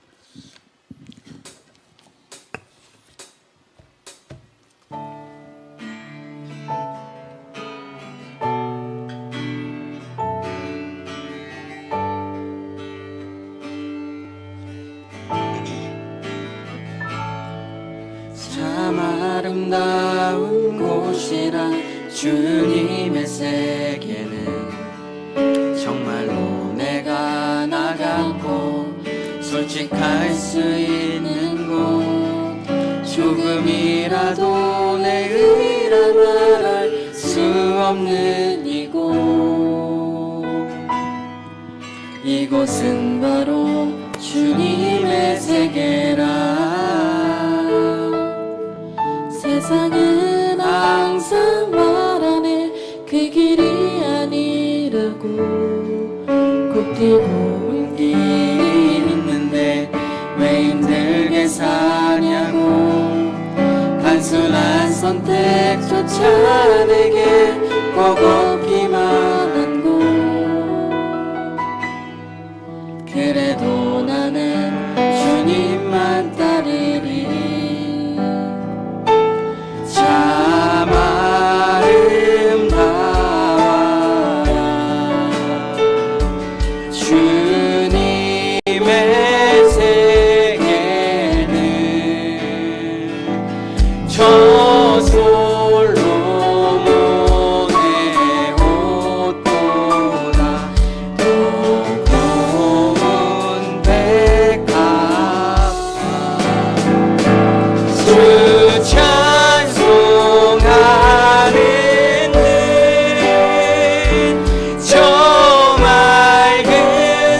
참 아름다운 곳이라 주님의 세계는 정말로 내가 나갔고 솔직할 수 있는 나도 내 의라 말할 수 없는 이곳은 바로 주님의 세계라. 세상은 항상 말하네 그 길이 아니라고. 곱디고 온 길이 있는데 왜 힘들게 사냐고. 단순한 선택조차 내게 꼭 없기만 한 곳. 그래도 나는 주님만 따르리. 참 아름다워라 주님의 세계는. 저 솔로몬의 옷보다 두꺼운 백합화. 주 찬송하는 듯 저 맑은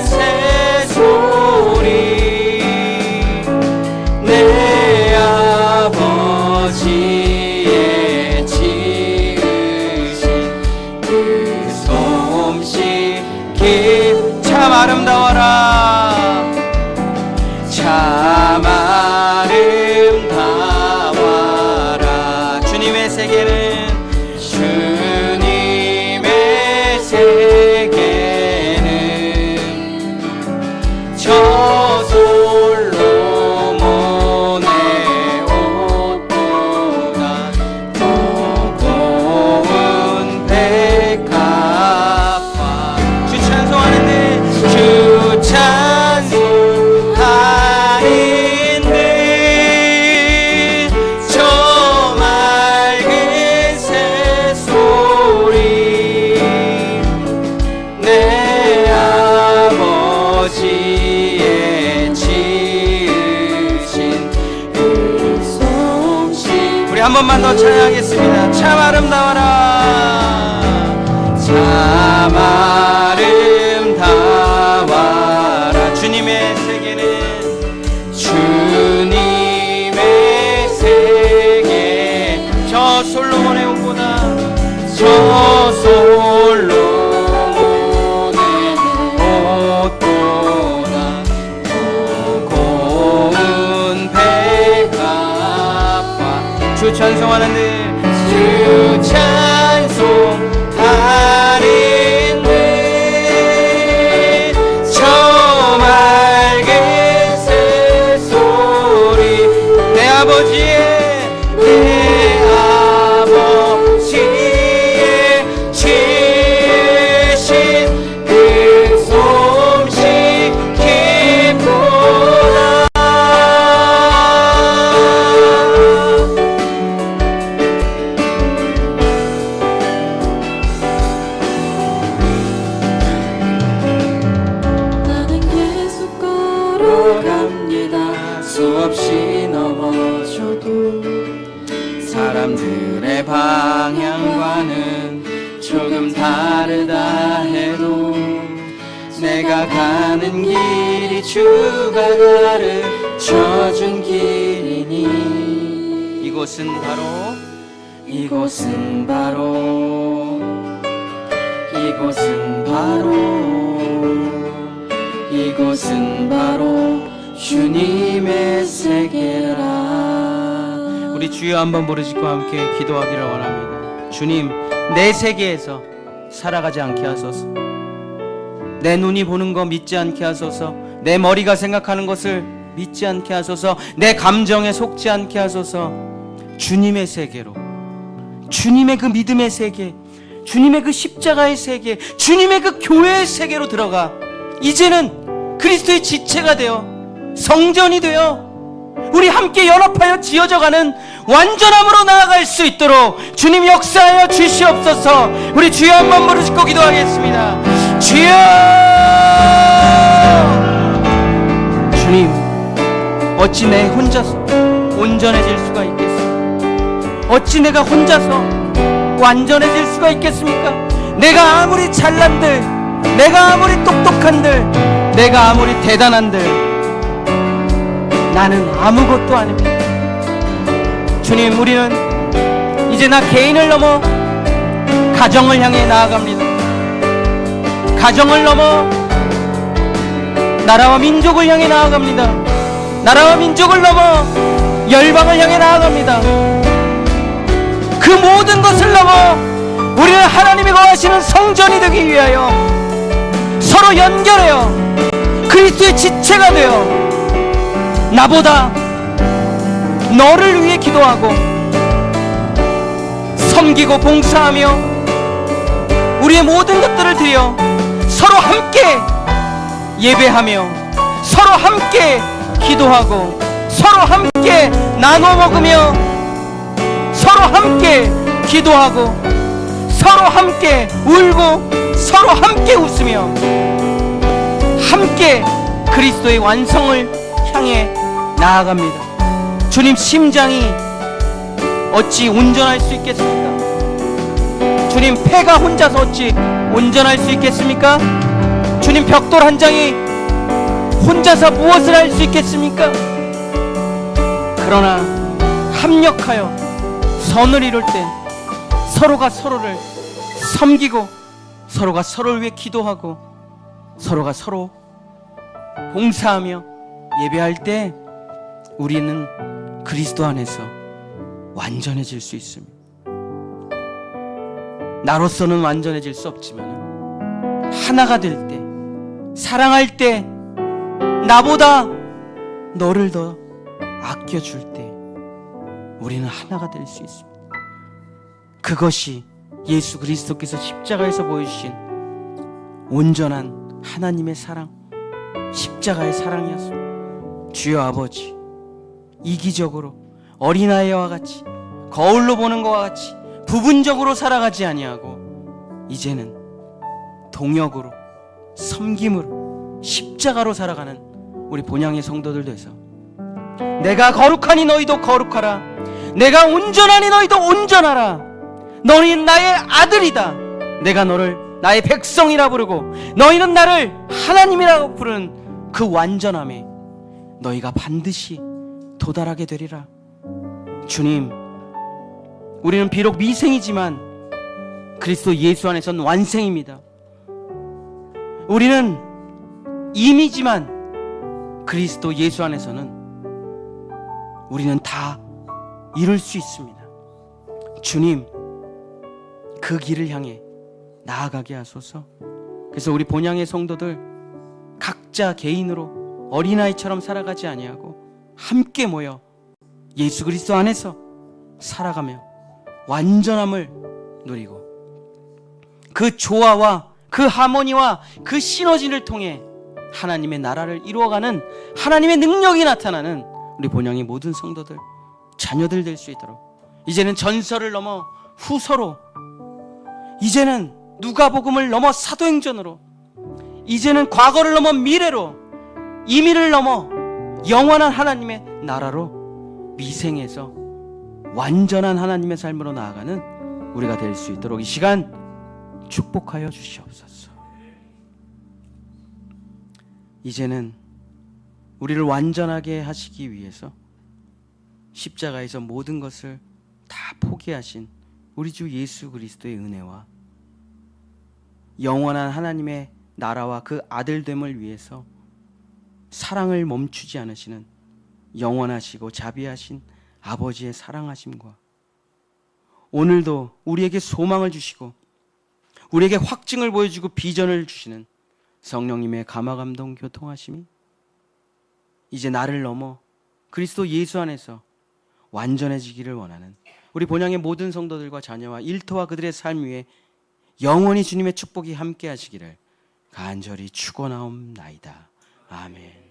새소리. 내 아버지의 지으신 그 솜씨 참 아름다워라. 참 아름다워라 주님의 세계는. 주님의 세계는 저 솔로몬의 옷보다 두꺼운 백합화. 주 찬송하는데 주 찬송하는 듯 저 맑은 새소리. 내 아버지의 지으신 그 솜씨. 우리 한 번만 더 찬양하겠습니다. 참 아름다워라. 참 아름다워라 주님의 세계는. 주님의 세계 저 솔로몬의 옷보다 저 솔로몬의 옷보다 두꺼운 백합화. 주 찬송하는데 주 찬송하는 듯 저 맑은 새소리. 내 아버지의 지으신 그 솜씨 깊구나. 나는 계속 걸어갑니다. 수없이 넘어져도 사람들의 방향과는 조금 다르다 해도 내가 가는 길이 주가 가르쳐준 길이니. 이곳은 바로 이곳은 바로 이곳은 바로 이곳은 바로 주님의 세계라. 우리 주여 한번 부르짖고 함께 기도하기를 원합니다. 주님, 내 세계에서 살아가지 않게 하소서. 내 눈이 보는 거 믿지 않게 하소서. 내 머리가 생각하는 것을 믿지 않게 하소서. 내 감정에 속지 않게 하소서. 주님의 세계로, 주님의 그 믿음의 세계, 주님의 그 십자가의 세계, 주님의 그 교회의 세계로 들어가 이제는 그리스도의 지체가 되어 성전이 되어 우리 함께 연합하여 지어져가는 완전함으로 나아갈 수 있도록 주님 역사하여 주시옵소서. 우리 주여 한번 부르짖고 기도하겠습니다. 주여! 주님, 어찌 내 혼자서 온전해질 수가 있겠습니까? 어찌 내가 혼자서 완전해질 수가 있겠습니까? 내가 아무리 잘난들, 내가 아무리 똑똑한들, 내가 아무리 대단한들, 나는 아무것도 아닙니다. 주님, 우리는 이제 나 개인을 넘어 가정을 향해 나아갑니다. 가정을 넘어 나라와 민족을 향해 나아갑니다. 나라와 민족을 넘어 열방을 향해 나아갑니다. 그 모든 것을 넘어 우리는 하나님이 거하시는 성전이 되기 위하여 서로 연결하여 그리스도의 지체가 되어 나보다 너를 위해 기도하고 섬기고 봉사하며 우리의 모든 것들을 드려 서로 함께 예배하며 서로 함께 기도하고 서로 함께 나눠 먹으며 서로 함께 기도하고 서로 함께 울고 서로 함께 웃으며 함께 그리스도의 완성을 향해 나아갑니다. 주님, 심장이 어찌 온전할 수 있겠습니까? 주님, 폐가 혼자서 어찌 온전할 수 있겠습니까? 주님, 벽돌 한 장이 혼자서 무엇을 할 수 있겠습니까? 그러나 합력하여 선을 이룰 때 서로가 서로를 섬기고 서로가 서로를 위해 기도하고 서로가 서로 봉사하며 예배할 때 우리는 그리스도 안에서 완전해질 수 있습니다. 나로서는 완전해질 수 없지만 하나가 될 때, 사랑할 때, 나보다 너를 더 아껴줄 때 우리는 하나가 될 수 있습니다. 그것이 예수 그리스도께서 십자가에서 보여주신 온전한 하나님의 사랑, 십자가의 사랑이었습니다. 주여 아버지, 이기적으로 어린아이와 같이 거울로 보는 것과 같이 부분적으로 살아가지 아니하고 이제는 동역으로, 섬김으로, 십자가로 살아가는 우리 본향의 성도들 돼서 내가 거룩하니 너희도 거룩하라, 내가 온전하니 너희도 온전하라, 너희는 나의 아들이다, 내가 너를 나의 백성이라 부르고 너희는 나를 하나님이라고 부르는 그 완전함에 너희가 반드시 도달하게 되리라. 주님, 우리는 비록 미생이지만 그리스도 예수 안에서는 완생입니다. 우리는 임이지만 그리스도 예수 안에서는 우리는 다 이룰 수 있습니다. 주님, 그 길을 향해 나아가게 하소서. 그래서 우리 본향의 성도들 각자 개인으로 어린아이처럼 살아가지 아니하고 함께 모여 예수 그리스도 안에서 살아가며 완전함을 누리고 그 조화와 그 하모니와 그 시너지를 통해 하나님의 나라를 이루어가는 하나님의 능력이 나타나는 우리 본향의 모든 성도들, 자녀들 될 수 있도록 이제는 전설을 넘어 후서로, 이제는 누가복음을 넘어 사도행전으로, 이제는 과거를 넘어 미래로, 이미를 넘어 영원한 하나님의 나라로 미생에서 완전한 하나님의 삶으로 나아가는 우리가 될 수 있도록 이 시간 축복하여 주시옵소서. 이제는 우리를 완전하게 하시기 위해서 십자가에서 모든 것을 다 포기하신 우리 주 예수 그리스도의 은혜와 영원한 하나님의 나라와 그 아들됨을 위해서 사랑을 멈추지 않으시는 영원하시고 자비하신 아버지의 사랑하심과 오늘도 우리에게 소망을 주시고 우리에게 확증을 보여주고 비전을 주시는 성령님의 감화감동 교통하심이 이제 나를 넘어 그리스도 예수 안에서 완전해지기를 원하는 우리 본향의 모든 성도들과 자녀와 일터와 그들의 삶 위에 영원히 주님의 축복이 함께 하시기를 간절히 축원하옵나이다. 아멘.